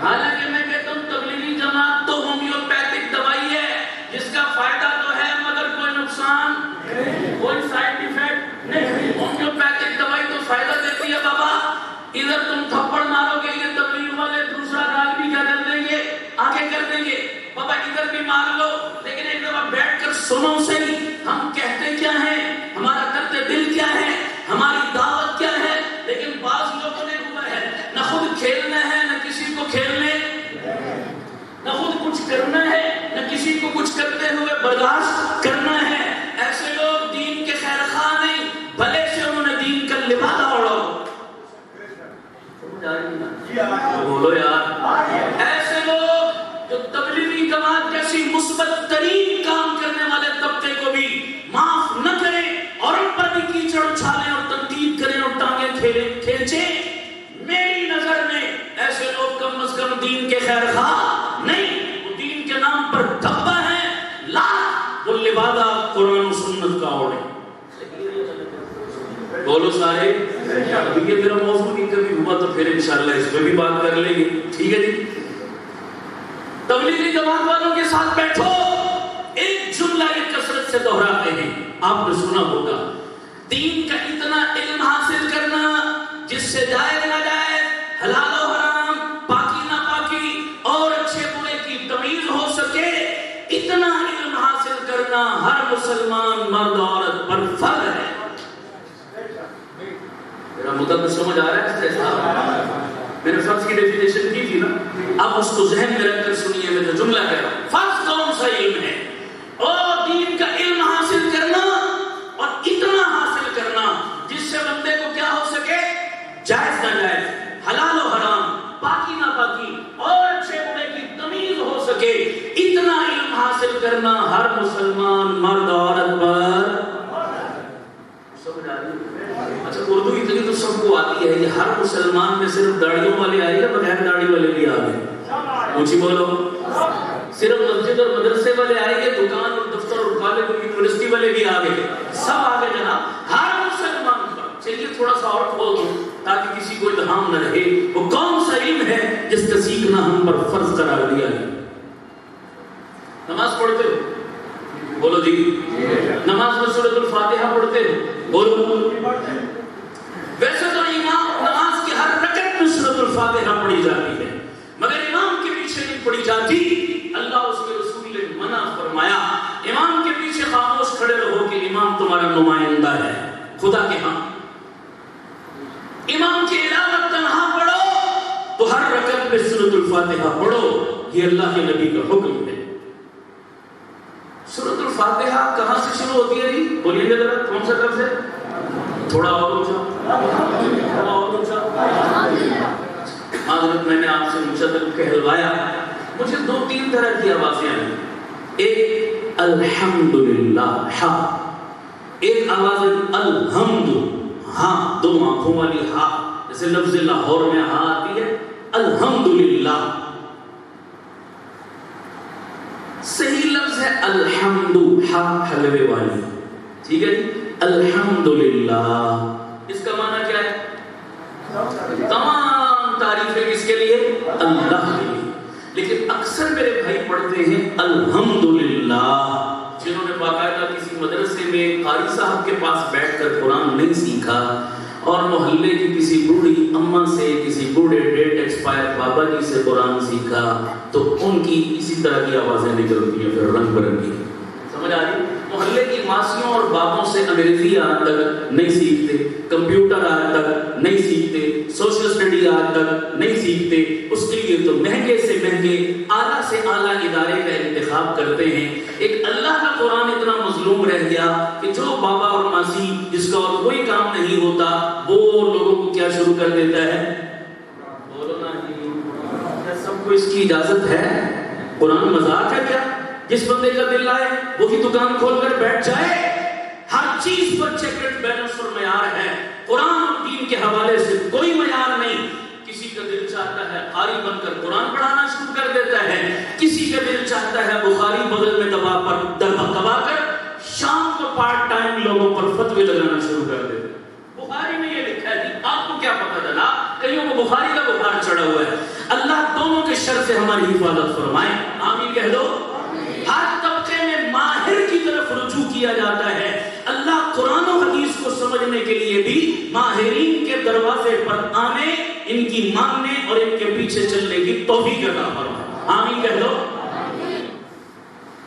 حالانکہ میں کہتا ہوں تبلیغی جماعت تو ہومیوپیتھک دوائی ہے جس کا فائدہ تو ہے مگر کوئی نقصان، کوئی سائیڈ ایفیکٹ نہیں۔ ہومیوپیتھک دوائی تو فائدہ دیتی ہے بابا، ادھر تم تھپڑ مارو گے یہ تبلیغ والے دوسرا گال بھی کیا کر دیں گے، آگے کر دیں گے۔ بابا ادھر بھی مار لو، لیکن ایک دفعہ بیٹھ کر سنو صحیح، ہم کہتے کیا ہیں، ہمارا درد دل کیا ہے، ہماری دعوت کیا ہے۔ لیکن بعض لوگوں نے ہوا ہے نہ خود کھیلنا ہے نہ کسی کو کھیلنے، نہ خود کچھ کرنا ہے نہ کسی کو کچھ کرتے ہوئے برداشت کرنا ہے۔ ایسے لوگ دین کے خیر خواہ نہیں، بھلے سے انہوں نے دین کا لبادہ اوڑھا ہو۔ بولو یار، ایسے لوگ جو تبلیغی جماعت جیسی مثبت ترین کام کرنے والے طبقے کو بھی معاف نہ کریں اور ان پر بھی کیچڑ اچھالیں اور تنقید کریں اور ٹانگیں کھینچیں، میری نظر میں ایسے لوگ کم از کم دین کے خیر خواہ قرآن و سنت کا اوڑے. بولو سارے. ابھی یہ میرا موضوع نہیں کبھی ہوا تو پھر انشاءاللہ اس میں بھی بات کر لیں گے. ٹھیک ہے جی. تبلیغی جماعت والوں کے ساتھ بیٹھو, ایک جملہ یہ کثرت سے دہراتے ہیں, آپ نے سنا ہوگا, دین کا اتنا علم حاصل کرنا جس سے جائز نہ جائز, حلال و حرام, پاکی نہ پاکی اور اچھے برے کی تمیز ہو سکے, اتنا علم حاصل کرنا ہر مسلمان مرد عورت پر فرض ہے. میرا مطلب سمجھ آ رہا ہے؟ میں نے فرض کی ڈیفینیشن کی تھی نا, اب اس کو ذہن میں رکھ کر سنیے. میں جو جملہ کہہ رہا ہوں, فرض کون سا علم ہے؟ اور دین کا علم حاصل کرنا, اور اتنا حاصل کرنا جس سے بندے کو کیا ہو سکے, جائز نہ جائز, حلال و حرام, پاکی نہ پاکی اور اچھے برے کی تمیز ہو سکے, اتنا علم حاصل کرنا ہر مسلمان مرد عورت پر. سمجھ آ رہی ہے؟ اچھا, اردو اتنی تو سب کو آتی ہے, یہ ہر مسلمان میں صرف داڑھیوں والے آئے یا بغیر داڑھی والے بھی آ گئے؟ اونچی بولو. صرف مسجد اور مدرسے والے آئے گے, دکان اور دفتر اور کالج اور یونیورسٹی والے بھی آ گئے, سب آ گئے جناب, ہر مسلمان پر. چلیے تھوڑا سا اور کھول دو تاکہ کسی کو اتہام نہ رہے, وہ کون سا علم ہے جس کا سیکھنا ہم پر فرض قرار دیا ہے؟ نماز پڑھتے ہو؟ بولو جی. نماز میں سورۃ الفاتحہ پڑھتے ہو؟ بولو. ویسے تو امام نماز کی ہر رکعت میں سورۃ الفاتحہ پڑھی جاتی ہے, مگر امام کے پیچھے نہیں پڑھی جاتی. اللہ اس کے رسول نے منع فرمایا, امام کے پیچھے خاموش کھڑے رہو کہ امام تمہارا نمائندہ ہے خدا کے ہاں. امام کے علاوہ تنہا پڑھو تو ہر رکعت میں سورۃ الفاتحہ پڑھو, یہ اللہ کے نبی کا حکم ہے. سورۃ الفاتحہ کہاں سے شروع ہوتی ہے جی؟ بولیے گا ذرا, کون سا لفظ ہے؟ تھوڑا اور اونچا, تھوڑا اور اونچا. حضرت میں نے آپ سے مشدد کہلوایا, مجھے 2-3 طرح کی آوازیں آئیں. ایک الحمدللہ ہا, ایک آواز الحمد ہاں, 2 آنکھوں والی ہا, جیسے لفظ لاہور میں ہا آتی ہے الحمدللہ. صحیح لفظ ہے الحمد, ہا حلوے والی. ٹھیک ہے جی, الحمدللہ. اس کا معنی کیا ہے؟ تمام تعریفیں کس کے لیے؟ اللہ کے لیے. لیکن اکثر میرے بھائی پڑھتے ہیں الحمدللہ, جنہوں نے باقاعدہ کسی مدرسے میں قاری صاحب کے پاس بیٹھ کر قرآن نہیں سیکھا اور محلے کی کسی بوڑھی اماں سے, کسی بوڑھے ڈیٹ ایکسپائر بابا جی سے قرآن سیکھا, تو ان کی اسی طرح کی آوازیں نکلتی ہیں, پھر رنگ برنگی. سمجھ آ رہی؟ محلے کی ماسیوں اور بابوں سے انگریزی آج تک نہیں سیکھتے, کمپیوٹر آج تک نہیں سیکھتے, سوشل اسٹڈی آج تک نہیں سیکھتے. اس کے لیے تو مہنگے سے مہنگے اعلیٰ سے اعلیٰ ادارے کا انتخاب کرتے ہیں. ایک اللہ کا قرآن اتنا مظلوم رہ گیا کہ جو بابا اور ماسی جس کا اور کوئی کام نہیں ہوتا, وہ لوگوں کو کیا شروع کر دیتا ہے؟ بولو نا جی, کیا سب کو اس کی اجازت ہے؟ قرآن مذاق ہے کیا؟ جس بندے کا دل آئے وہی دکان کھول کر بیٹھ جائے. ہر چیز پر چیک اینڈ بیلنس اور معیار ہے. قرآن اور دین کے حوالے سے کوئی معیار نہیں. کسی کا دل چاہتا ہے قاری بن کر قرآن پڑھانا شروع کر دیتا ہے, کسی کا دل چاہتا ہے بخاری بغل میں دبا کر شام کو پارٹ ٹائم لوگوں پر فتوے لگانا شروع کر دیتا ہے. بخاری میں یہ لکھا ہے, آپ کو کیا پتا چلا؟ کئیوں کو بخاری کا بخار چڑھا ہوا ہے. اللہ دونوں کے شر سے ہماری حفاظت فرمائے, آمین کہہ دو. ہر طبقے میں ماہر کی طرف رجوع کیا جاتا ہے. اللہ قرآن و حدیث کو سمجھنے کے لیے بھی ماہرین کے دروازے پر آنے, ان کی ماننے اور ان کے پیچھے چلنے کی توفیق عطا فرمائے, آمین کہہ دو.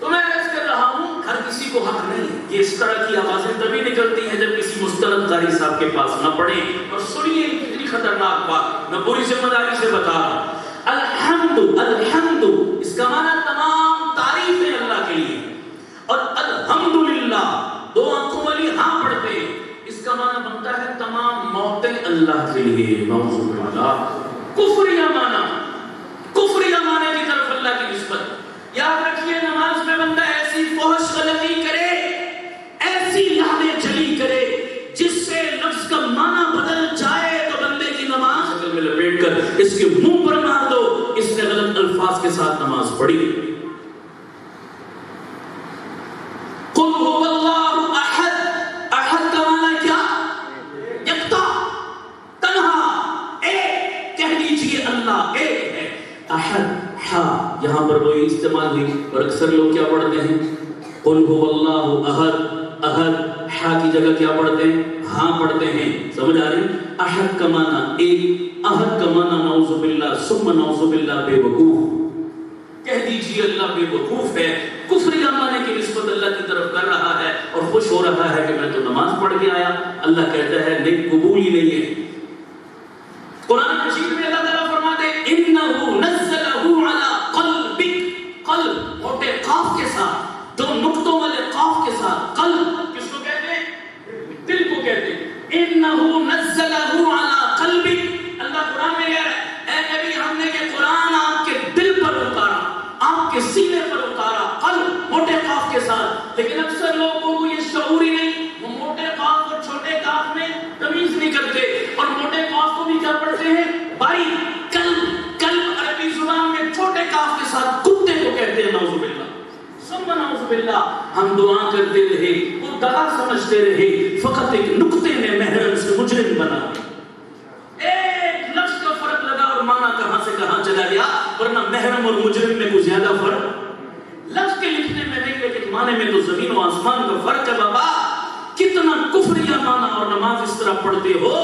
تو میں عرض کر رہا ہوں, ہر کسی کو حق نہیں. یہ اس طرح کی آوازیں تبھی نکلتی ہیں جب کسی مستند قاری صاحب کے پاس نہ پڑھیں. اور سنیے کتنی خطرناک بات, میں پوری ذمہ داری سے بتا رہا ہوں. الحمد, الحمد اس کا معنی تمام تعریفیں اللہ کے لیے, اور الحمدللہ 2 آنکھوں والی ہاں پڑھتے ہیں, اس کا معنی بنتا ہے تمام موتیں اللہ کے لیے. نعوذ باللہ. کفریہ معنی کی طرف اللہ کی نسبت. یاد رکھیے, نماز میں بندہ ایسی فحش غلطی کرے, ایسی یادیں جلی کرے جس سے لفظ کا معنی بدل جائے, تو بندے کی نماز شکل میں لپیٹ کر اس کے منہ پر مار دو, اس نے غلط الفاظ کے ساتھ نماز پڑھی. قل هو اللہ احد ہا یہاں پر وہی استعمال ہوئی، اور اکثر لوگ کیا پڑھتے ہیں قل هو اللہ احد، احد ہا کی جگہ کیا پڑھتے ہیں ہاں پڑھتے ہیں، سمجھ آ رہی؟ احد کا معنی ایک، احد کا معنی نعوذ باللہ ثم نعوذ باللہ بے وقوف، کہہ دیجیے اللہ بے وقوف ہے، کفر معنی کی نسبت اللہ کی طرف کر رہا ہے اور خوش ہو رہا ہے کہ میں تو نماز پڑھ کے آیا، اللہ کہتا ہے نہیں قبول ہی نہیں ہے۔ قرآن مجید میں اللہ تعالیٰ فرماتے ہیں انہو نزلہ علی قلبک، قلب موٹے قاف کے ساتھ، دو نقطوں والے قاف کے ساتھ، قلب کس کو کہتے ہیں؟ دل کو کہتے ہیں۔ انہو نزلہ علی قلبک، اللہ قرآن میں کہہ رہا ہے اے نبی ہم نے یہ قرآن آپ کے دل پر اتارا، آپ کے سینے پر اتارا، قلب موٹے قاف کے ساتھ۔ لیکن اکثر لوگوں کو یہ شعور ہی نہیں، وہ موٹے قاف اور چھوٹے قاف میں تمیز نہیں کرتے، اور موٹے قاف کو بھی کیا پڑھتے ہیں بھائی قلب، قلب عربی زبان میں چھوٹے قاف کے ساتھ کتے کو کہتے ہیں، نعوذ باللہ ثم نعوذ باللہ۔ ہم دعا کرتے رہے، وہ دغا سمجھتے رہے، فقط ایک نقطے نے محرم سے مجرم بنا، ایک لفظ کا فرق لگا اور معنی کہاں سے کہاں چلا گیا، ورنہ محرم اور مجرم میں کچھ زیادہ فرق لفظ کے لکھنے میں نہیں، لیکن معنی میں تو زمین و آسمان کا فرق ہے۔ بابا کتنا کفریہ معنی اور نماز اس طرح پڑھتے ہو،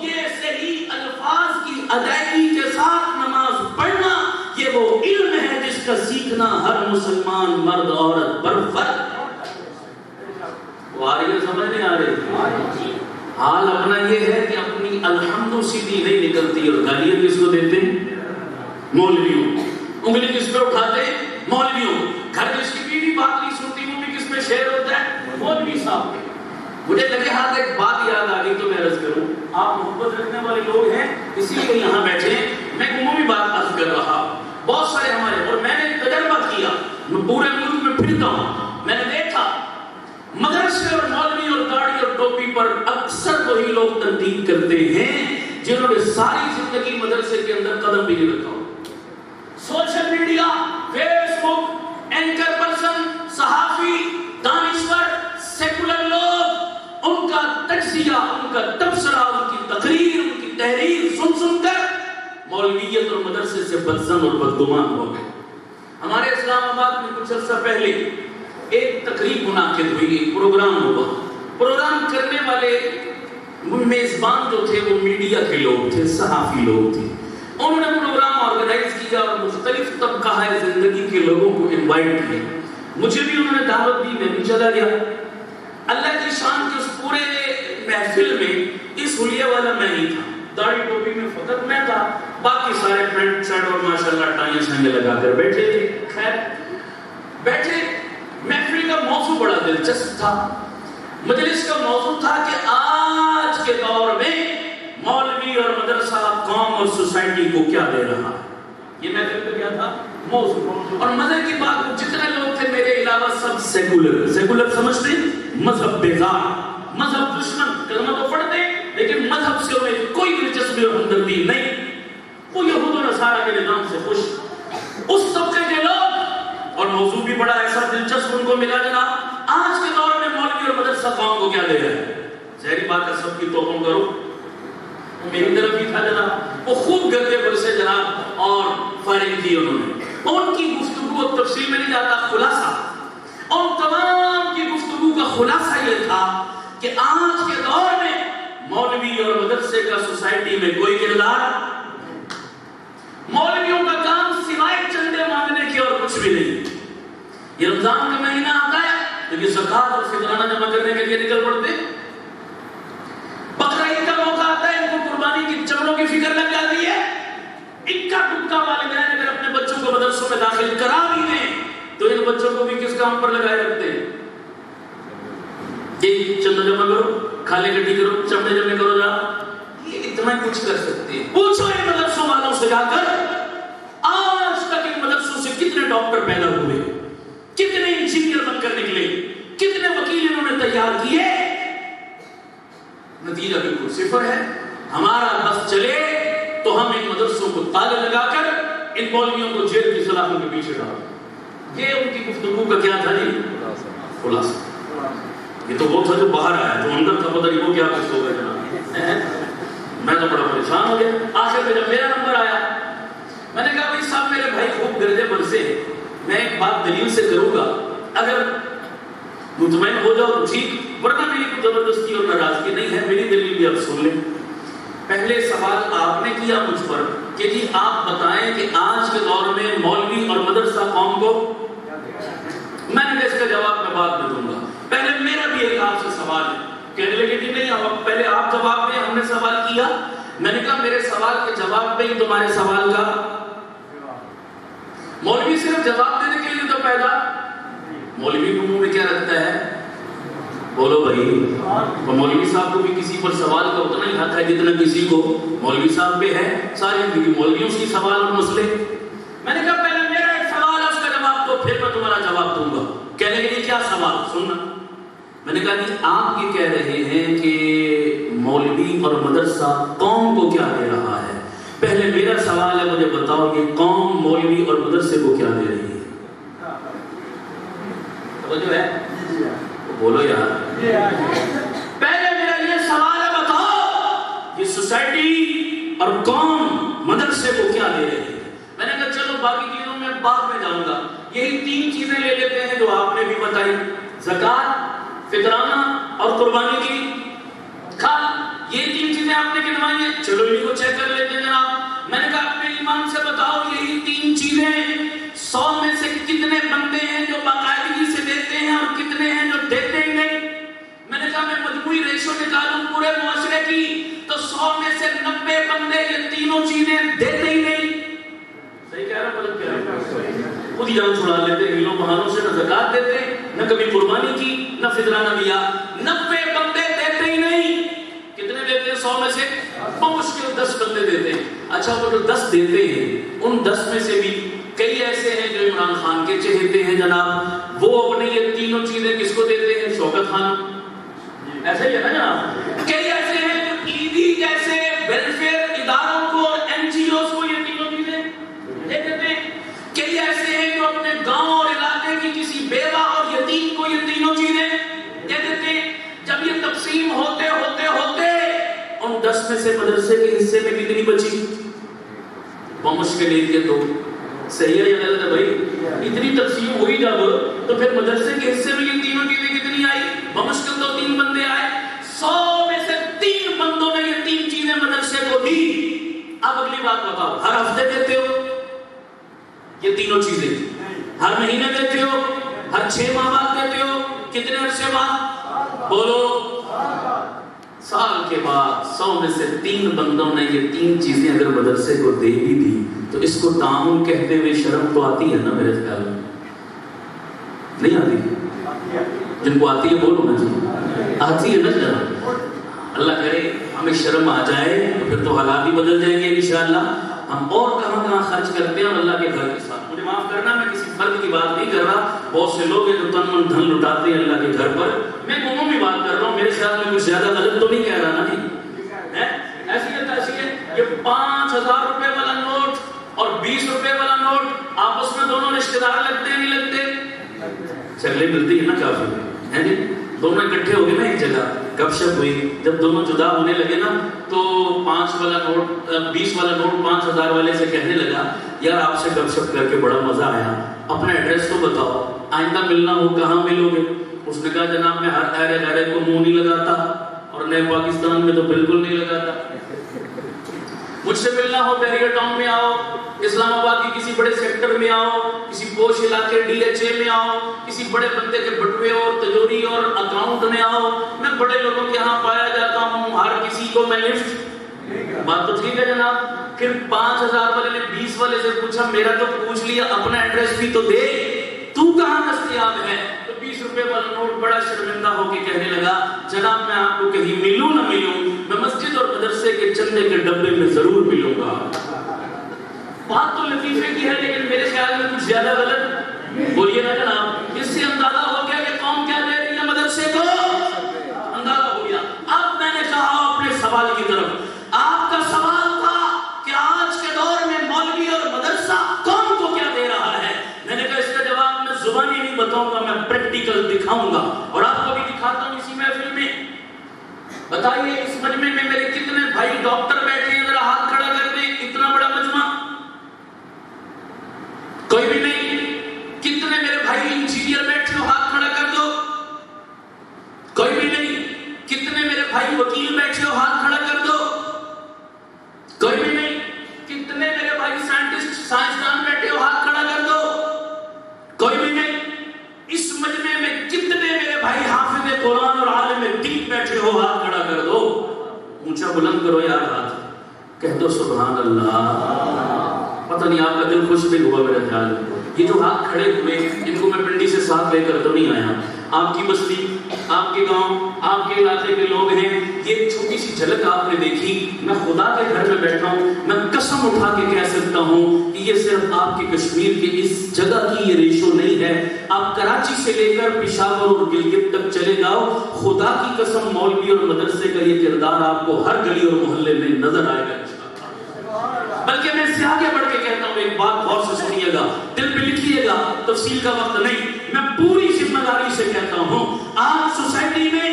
یہ صحیح الفاظ کی ادائیگی کے ساتھ نماز پڑھنا یہ وہ علم ہے جس کا سیکھنا ہر مسلمان مرد عورت پر فرض۔ وہ آ رہی ہے سمجھ نہیں آ رہی؟ حال اپنا یہ ہے کہ اپنی الحمد سیدھی نہیں نکلتی، اور گالیاں کس کو دیتے ہیں؟ مولویوں۔ انگلی کس پہ اٹھاتے ہیں؟ مولویوں۔ گھر جس کی بیوی بات نہیں سنتی وہ بھی کس پہ شیر ہوتا ہے؟ مولوی صاحب۔ مجھے لگے ہاتھ ایک بات یاد آ گئی تو میں عرض کروں، آپ محبت رکھنے والے لوگ ہیں اسی لیے یہاں بیٹھے ہیں، میں عمومی بات عرض کر رہا ہوں، بہت سارے ہمارے، اور میں نے تجربہ کیا، میں پورے ملک میں پھرتا ہوں، میں نے دیکھا مدرسے اور مولوی اور داڑھی اور ٹوپی پر اکثر وہی لوگ تنقید کرتے ہیں جنہوں نے ساری زندگی مدرسے کے اندر قدم بھی نہیں رکھا ہو۔ سوشل میڈیا، فیس بک، اینکر پرسن، صحافی، دانشور، سیکولر لوگ، ان کا تجزیہ، ان کا تبصرہ، ان کی تقریر، ان کی تحریر سن سن کر مولویت اور مدرسے سے بدظن اور بدگمان ہو گئے۔ ہمارے اسلام آباد میں کچھ عرصہ پہلے ایک تقریب منعقد ہوئی، ایک پروگرام ہوا، پروگرام کرنے والے میزبان جو تھے وہ میڈیا کے لوگ تھے، صحافی لوگ تھے۔ انہوں نے پروگرام آرگنائز کیا اور مختلف طبقہ زندگی کے لوگوں کو انوائٹ کیا، مجھے بھی انہوں نے دعوت دی، میں بھی چلا گیا۔ اللہ کی شان کے اس پورے محفل میں اس حلیہ والا میں ہی تھا، داڑھی ٹوپی میں فقط میں تھا، باقی سارے پینٹ شرٹ اور ماشاءاللہ ٹائیں شائیں لگا کر بیٹھے تھے۔ خیر بیٹھے، محفل کا موضوع بڑا دلچسپ تھا، مجلس کا موضوع تھا کہ آج کے دور میں مولوی اور مدرسہ قوم اور سوسائٹی کو کیا دے رہا ہے، یہ محفل کا کیا تھا موضوع۔ اور مزے کی بات، جتنے لوگ تھے میرے علاوہ سب سیکولر، سیکولر سمجھتے مذہب بیزار، مذہب دشمن، کلمہ تو پڑھتے لیکن مذہب سے انہیں کوئی دلچسپی اور ہمدردی نہیں، وہ یہود و نصارہ کے نظام سے خوش، اس طبقے کے لوگ۔ اور موضوع بھی بڑا ایسا دلچسپ ان کو ملا جناب، آج کے دور میں مولوی اور مدرسہ قوم کو کیا دے رہا ہے؟ ظاہری بات ہے سب کی توقع کرو، میری طرف بھی تھا جناب، وہ خوب گدے پر سے جناب اور فائرنگ کی انہوں نے۔ ان کی گفتگو اور تفصیل میں نہیں جاتا، خلاصہ اور تمام کی گفتگو کا خلاصہ یہ تھا کہ آج کے دور میں مولوی اور مدرسے کا سوسائٹی میں کوئی کردار، مولویوں کا کام سوائے چندے مانگنے کے اور کچھ بھی نہیں۔ یہ رمضان کا مہینہ آتا ہے تو یہ زکوٰۃ اور فطرانہ جمع کرنے کے لیے نکل پڑتے، بقرہ عید کا موقع آتا ہے ان کو قربانی کی چمڑوں کی فکر لگ جاتی ہے، اکا دکا والدین اگر اپنے بچوں کو مدرسوں میں داخل کرا بھی دیں تو ان بچوں کو بھی کس کام پر لگائے رکھتے ہیں؟ یہ چندہ جمع کرو، کھالے گڈی کرو، چمڑے جمع کرو، جا یہ اتنا کچھ کر سکتے ہیں۔ پوچھو ان مدرسوں والوں سے جا کر آج تک ان مدرسوں سے کتنے ڈاکٹر پیدا ہوئے، کتنے انجینئر بن کر نکلے، کتنے وکیل انہوں نے تیار کیے؟ نتیجہ بالکل صفر ہے۔ ہمارا بس چلے تو ہم ان مدرسوں کو تالے لگا کر ان مولویوں کو جیل کی سلاخوں کے پیچھے ڈال۔ یہ ان کی گفتگو کا کیا تھا جی؟ خلاصہ۔ یہ تو وہ تھا جو باہر آیا، جو اندر تھا پتہ نہیں وہ کیا کچھ ہو گیا جناب۔ میں تو بڑا پریشان ہو گیا۔ آخر میں جب میرا نمبر آیا میں نے کہا بھائی صاحب ہے، میں ایک بات دلیل سے کروں گا، اگر مطمئن ہو جاؤ تو ٹھیک، ورنہ میری کوئی زبردستی اور ناراضگی نہیں ہے، میری دلیل بھی آپ سن لیں۔ پہلے سوال آپ نے کیا مجھ پر کہ جی آپ بتائیں کہ آج کے دور میں مولوی اور مدرسہ قوم کو، میں نے اس کا جواب میں بعد میں دوں گا، پہلے میرا بھی ایک آپ سے سوال ہے۔ کہنے لگے کہ نہیں پہلے آپ جواب دیں، ہم نے سوال کیا۔ میں نے کہا میرے سوال کے جواب پہ ہی تمہارے سوال کا، مولوی صرف جواب دینے کے لیے تو پیدا، مولوی کو منہ میں کیا رکھتا ہے؟ بولو بھائی، تو مولوی صاحب کو بھی کسی پر سوال کا اتنا ہی حق ہے جتنا کسی کو مولوی صاحب پہ ہے، ساری زندگی مولویوں سے سوال اور مسئلے۔ میں نے کہا پہلے میرا ایک سوال ہے، اس کا جواب دو، پھر میں تمہارا جواب دوں گا۔ کہنے کے لیے کیا سوال سننا؟ میں نے کہا کہ آپ یہ کہہ رہے ہیں کہ مولوی اور مدرسہ قوم کو کیا دے رہا ہے، پہلے میرا سوال ہے مجھے بتاؤ یہ قوم مولوی اور مدرسے کو کیا دے رہی ہے؟ توجہ ہے؟ بولو یار، پہلے میرا یہ سوال ہے بتاؤ یہ سوسائٹی اور قوم مدرسے کو کیا دے رہی ہے؟ میں نے کہا چلو باقی چیزوں میں بعد میں جاؤں گا، یہی 3 چیزیں لے لیتے ہیں جو آپ نے بھی بتائی، زکوٰۃ، فطرانہ اور قربانی کی کھال، یہ 3 چیزیں آپ نے گنوائی ہیں، چلو انہیں کو چیک کر لیتے ہیں جناب۔ میں نے کہا اپنے ایمان سے بتاؤ یہی 3 چیزیں 100 میں سے کتنے بندے ہیں جو باقاعدگی سے دیتے ہیں اور کتنے ہیں جو دیتے ہی نہیں؟ میں نے کہا میں مجموعی ریشو نکالوں پورے معاشرے کی تو 100 میں سے 90 بندے یہ تینوں چیزیں دیتے ہی نہیں۔ صحیح کہہ رہا ہوں غلط کہہ رہا ہوں؟ خود ہی جان چھڑا لیتے ہیں ہیلوں بہانوں سے، نہ زکوٰۃ دیتے نہ کبھی قربانی کی نہ فطرانہ دیا، 90 بندے دیتے ہی نہیں۔ کتنے دیتے ہیں 100 میں سے؟ بہت مشکل 10 بندے دیتے ہیں۔ اچھا وہ جو 10 دیتے ہیں ان 10 میں سے بھی کئی ایسے ہیں جو عمران خان کے چہیتے ہیں جناب، وہ اپنے یہ تینوں چیزیں کس کو دیتے ہیں؟ شوکت خان، ایسے ہی ہے نا جناب؟ کئی ایسے ہیں جو عیدی جیسے ویلفیئر اداروں کو اور NGOs کو یہ تینوں چیزیں دے دیتے ہیں۔ کئی ایسے ہیں جو اپنے گاؤں اور علاقے کی کسی بیوہ اور یتیم کو یہ تینوں چیزیں دے دیتے ہیں۔ جب یہ تقسیم ہوتے ہوتے ہوتے ان 10 میں سے مدرسے کے حصے میں کتنی بچی؟ بمشکل ایک یا 2۔ صحیح ہے یا غلط ہے بھائی؟ اتنی تقسیم ہوئی جب تو پھر مدرسے کے حصے میں یہ تینوں چیزیں کتنی آئی؟ بمشکل 2-3 بندے آئے۔ 100 میں سے 3 بندوں نے یہ 3 چیزیں مدرسے کو دی۔ اب اگلی بات بتاؤ، ہر ہفتے دیتے ہو یہ تینوں چیزیں؟ ہر مہینے دیتے ہو؟ ہر 6 ماہ بعد دیتے ہو؟ کتنے عرصے بعد؟ بولو۔ سال کے بعد 100 میں سے 3 بندوں نے یہ 3 چیزیں اگر مدرسے کو دے بھی دی تو اس کو تعاون کہتے ہوئے شرم تو آتی ہے نا میرے خیال میں؟ نہیں آتی؟ جن کو آتی ہے بولو نا جی، آتی ہے نا جناب؟ اللہ کرے ہمیں شرم آ جائے تو پھر تو حالات ہی بدل جائیں گے انشاءاللہ۔ ہم اور کہاں خرچ کرتے ہیں اور اللہ کے گھر کے ساتھ، مجھے معاف کرنا میں کسی فرد کی بات نہیں کر رہا، بہت سے لوگ ہیں جو تن من دھن لٹاتے ہیں اللہ کے گھر پر، میں عمومی بات کر رہا ہوں، میرے خیال میں کچھ زیادہ غلط تو نہیں کہہ رہا نا جی؟ ایسی ہے یہ 5000 روپے والا نوٹ اور 20 روپے والا نوٹ آپس میں دونوں رشتے دار لگتے ہیں نہیں لگتے؟ چگلے ملتی ہے نا کافی، ہے جی؟ دونوں اکٹھے ہو گئے نا ایک جگہ، گپ شپ ہوئی، جب دونوں جدا ہونے لگے نا تو 5 والا نوٹ 20 والا نوٹ 5000 والے سے کہنے لگا یار آپ سے گپ شپ کر کے بڑا مزہ آیا، اپنا ایڈریس تو بتاؤ، آئندہ ملنا ہو کہاں ملو گے؟ اس نے کہا جناب میں ہر ایرے کو منہ نہیں لگاتا اور نئے پاکستان میں تو بالکل نہیں لگاتا، مجھ سے ملنا ہو بیریا ٹاؤن میں آؤ، اسلام آباد کی کسی بڑے سیکٹر میں آؤ، کسی پوش علاقے DHA میں آؤ، کسی بڑے بندے کے بٹوے اور تجوری اور اکاؤنٹ میں آؤ، میں بڑے لوگوں کے ہاں پایا جاتا ہوں، ہر کسی کو میں لفٹ، بات تو ٹھیک ہے جناب۔ پھر 5000 والے نے 20 والے سے پوچھا میرا تو پوچھ لیا اپنا ایڈریس بھی تو دے، تو کہاں دستیاب ہے؟ تو 20 روپے والا نوٹ بڑا شرمندہ ہو کے کہنے لگا جناب میں آپ کو کہیں ملوں نہ ملوں، میں مسجد اور مدرسے کے چندے کے ڈبے میں ضرور ملوں گا۔ بات تو لطیفے کی ہے لیکن میرے خیال میں کچھ زیادہ غلط بولیے نا جناب۔ اس سے اندازہ ہو گیا کہ قوم کیا دے رہی ہے مدرسے کو، اندازہ ہو گیا۔ اب میں نے کہا اپنے سوال کی طرف، آپ کا سوال تھا کہ آج کے دور میں مولوی اور مدرسہ قوم کو کیا دے رہا ہے، میں نے کہا اس کا جواب میں زبانی نہیں بتاؤں گا، میں پریکٹیکل دکھاؤں گا اور آپ کو بھی دکھاتا ہوں اسی محفل میں۔ بتائیے اس مجمع میں میرے کتنے بھائی ڈاکٹر بیٹھے ہیں، ذرا ہاتھ کھڑا کر دیں، اتنا بڑا مجمع کوئی بھی نہیں، اللہ. پتہ نہیں آپ کا دل خوش بھی ہوا میرا خیال. یہ جو ہاتھ کھڑے ہوئے ان کو میں پنڈی سے ساتھ لے کر تو نہیں آیا. آپ کی بستی، آپ کے گاؤں، آپ کے علاقے کے لوگ ہیں. یہ چھوٹی سی جھلک آپ نے دیکھی. میں خدا کے گھر میں بیٹھا ہوں. میں قسم اٹھا کے کہہ سکتا ہوں کہ یہ صرف آپ کے کشمیر کے اس جگہ کی یہ ریشو نہیں ہے. آپ کراچی سے لے کر پشاور اور گلگت تک چلے جاؤ، خدا کی قسم مولوی اور مدرسے کا یہ کردار آپ کو ہر گلی اور محلے میں نظر آئے گا. بلکہ میں اس سے آگے بڑھ کے کہتا ہوں، ایک بات غور سے سنیے گا، دل پہ لکھیے گا، تفصیل کا وقت نہیں. میں پوری ذمہ داری سے کہتا ہوں، آج سوسائٹی میں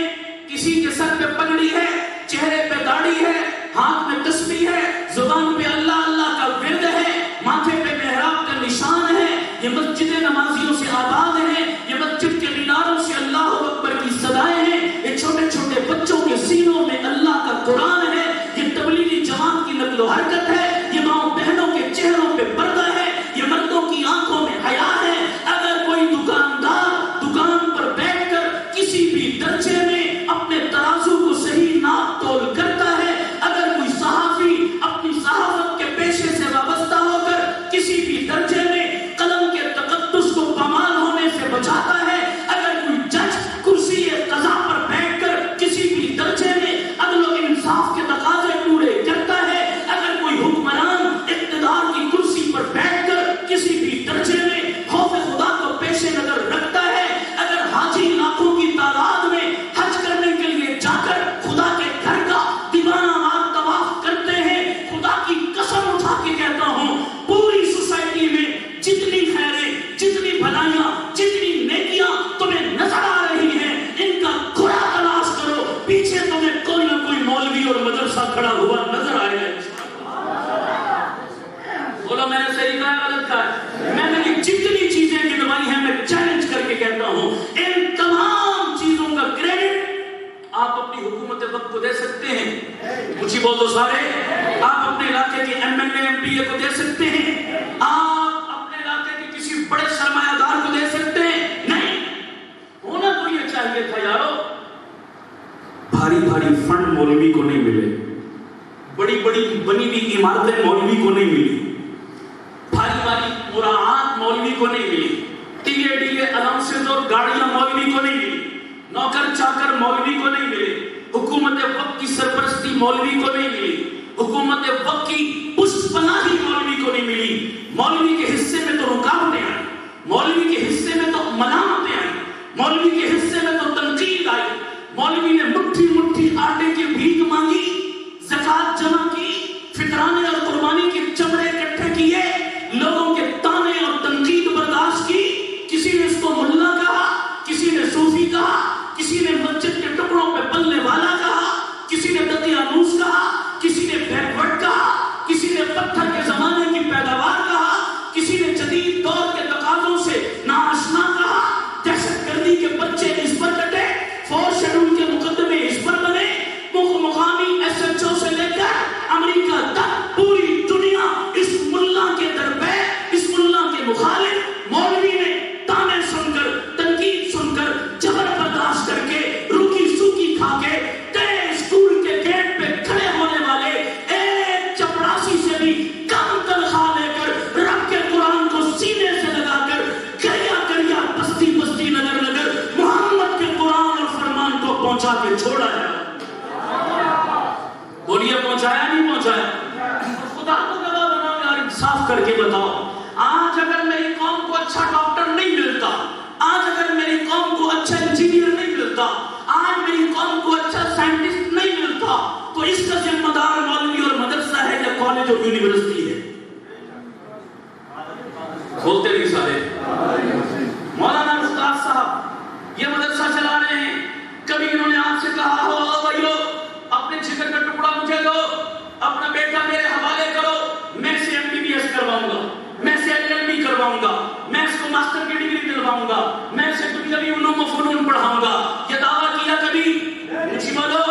کسی کے سر پہ پگڑی ہے، چہرے پہ داڑھی ہے، ہاتھ میں تسبیح ہے، زبان پہ اللہ اللہ کا ورد ہے، ماتھے پہ محراب کا نشان ہے. یہ مسجد نمازیوں سے آباد ہیں، یہ مسجد کے میناروں سے اللہ اکبر کی صدائیں ہیں، یہ چھوٹے چھوٹے بچوں کے سینوں میں اللہ کا قرآن ہے، یہ تبلیغی جماعت کی نقل و حرکت ہے، یہ ماؤں بہنوں کے چہروں پہ پردہ ہے، یہ مردوں کی آنکھوں میں حیا ہے. اگر کوئی دکاندار دکان پر بیٹھ کر کسی بھی درجے میں اپنے ترازو کو صحیح ناپ تول کرتا ہے، اگر کوئی صحافی اپنی صحافت کے پیشے سے وابستہ ہو کر کسی بھی درجے میں قلم کے تقدس کو پامال ہونے سے بچاتا ہے، اگر کوئی جج کرسی قضا پر بیٹھ کر کسی بھی درجے میں عدل و انصاف کے تقاضے پورے کرتا ہے، اگر کوئی حکمران اقتدار کی کرسی پر بیٹھ کر کسی بھی درجے میں خوف خدا کو پیش نظر رکھتا ہے، اگر حاجی لاکھوں کی تعداد میں حج کرنے کے لیے جا کر خدا کے گھر کا دیوانہ وار طواف کرتے ہیں، خدا کی قسم اٹھا کے کہتا ہوں، پوری سوسائٹی میں جتنی خیریں، جتنی بھلائیاں، جتنی نیکیاں تمہیں نظر آ رہی ہیں، ان کا گھوڑا تلاش کرو، پیچھے تمہیں کوئی نہ کوئی مولوی اور مدرسہ کھڑا ہوا نظر آئے گا. بولو میں نے صحیح کہا غلط کہا؟ میں نے جتنی چیزیں گنوائی ہیں میں چیلنج کر کے کہتا ہوں، ان تمام چیزوں کا کریڈٹ آپ اپنی حکومت وقت کو دے سکتے ہیں. اونچی بول دو سارے. آپ اپنے علاقے کے M L A M P A کو دے سکتے ہیں. آپ اپنے علاقے کے کسی بڑے سرمایہ دار کو دے سکتے ہیں. نہیں ہونا تو یہ چاہیے تھا یارو. بھاری بھاری فنڈ مولوی کو نہیں ملے، بڑی بڑی بنی ہوئی عمارتیں مولوی کو نہیں ملی، بھاری بھاری مراعات مولوی کو نہیں ملی، T A D A allowances اور گاڑیاں مولوی کو نہیں ملی، نوکر چاکر مولوی کو نہیں ملے، حکومت وقت کی سرپرستی مولوی کو نہیں ملی، حکومت وقت کی پشت پناہی مولوی کو نہیں ملی. مولوی کے حصے میں تو رکاوٹیں آئی، مولوی کے حصے میں تو ملامتیں آئی، مولوی کے حصے میں تو تنقید آئی. مولوی نے مٹھی مٹھی آٹے کی بھیک مانگی، زکات جمع کی، فطرانے اور قربانی کے چمڑے اکٹھے کیے، لوگوں کے تانے اور تنقید برداشت کی. کسی نے اس کو ملا کہا، کسی نے صوفی کہا، کسی نے مسجد کے ٹکڑوں پہ پلنے والا کہا، کسی نے دقیانوس کہا، کسی نے بیکورڈ کہا، کسی نے پتھر کے زمانے کی پیداوار کہا، کسی نے جدید دور کے تقاضوں سے ناآشنا کہا. دہشت گردی کے بچے اس پر کٹے، فور شیڈول کے مقدمے اس پر بنے، مقامی ایس ایچ او سے لے کر امریکہ تک پوری دنیا اس ملا کے درپے، اس ملا کے مخالف. مولوی نے تانے سن کر، تنقید سن کر، جبر برداشت کر کے، روکی سوکی کھا کے، تیرے اسکول کے گیٹ پہ کھڑے ہونے والے ایک چپڑاسی سے بھی کم تنخواہ لے کر رب کے قرآن کو سینے سے لگا کر کریا کریا بستی بستی نگر نگر محمد کے قرآن اور فرمان کو پہنچا کے چھوڑا ہے. بولیے پہنچایا نہیں پہنچایا؟ خدا کو گواہ بناؤ یار، انصاف کر کے بتاؤ. آج اگر میری قوم کو اچھا ڈاکٹر نہیں ملتا، آج اگر میری قوم کو اچھا انجینئر نہیں ملتا، آج میری قوم کو اچھا سائنٹسٹ نہیں ملتا، تو اس کا ذمہ دار مولوی اور مدرسہ ہے یا کالج اور یونیورسٹی ہے؟ بولتے نہیں سارے. مولانا استاد صاحب یہ مدرسہ چلا رہے ہیں، کبھی انہوں نے آپ سے کہا ہو بھائیو اپنے جگر کا ٹکڑا مجھے دو، اپنا بیٹا میرے حوالے کرو، میں اسے ایم بی بی ایس کرواؤں گا، میں اسے ایل ایل بی کرواؤں گا، میں اس کو ماسٹر کی ڈگری دلواؤں گا، میں اسے دنیاوی علوم و فنون پڑھاؤں گا؟ یہ دعویٰ کیا کبھی؟ مجھے بولو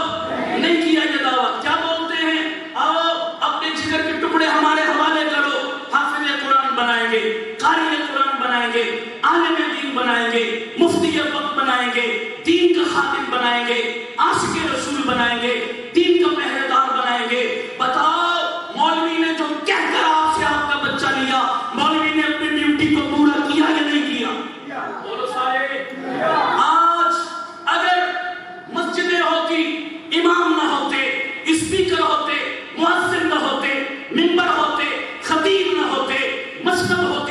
نہیں کیا یہ دعویٰ. کیا بولتے ہیں؟ آؤ اپنے جگر کے ٹکڑے ہمارے حوالے کرو، حافظ قرآن بنائیں گے، قاری قرآن بنائیں گے، عالم دین بنائیں گے، مفتی وقت بنائیں گے، دین کا خادم بنائیں گے، عاشق رسول بنائیں گے، دین کا پہرے دار بنائیں گے. بتاؤ مولوی نے جو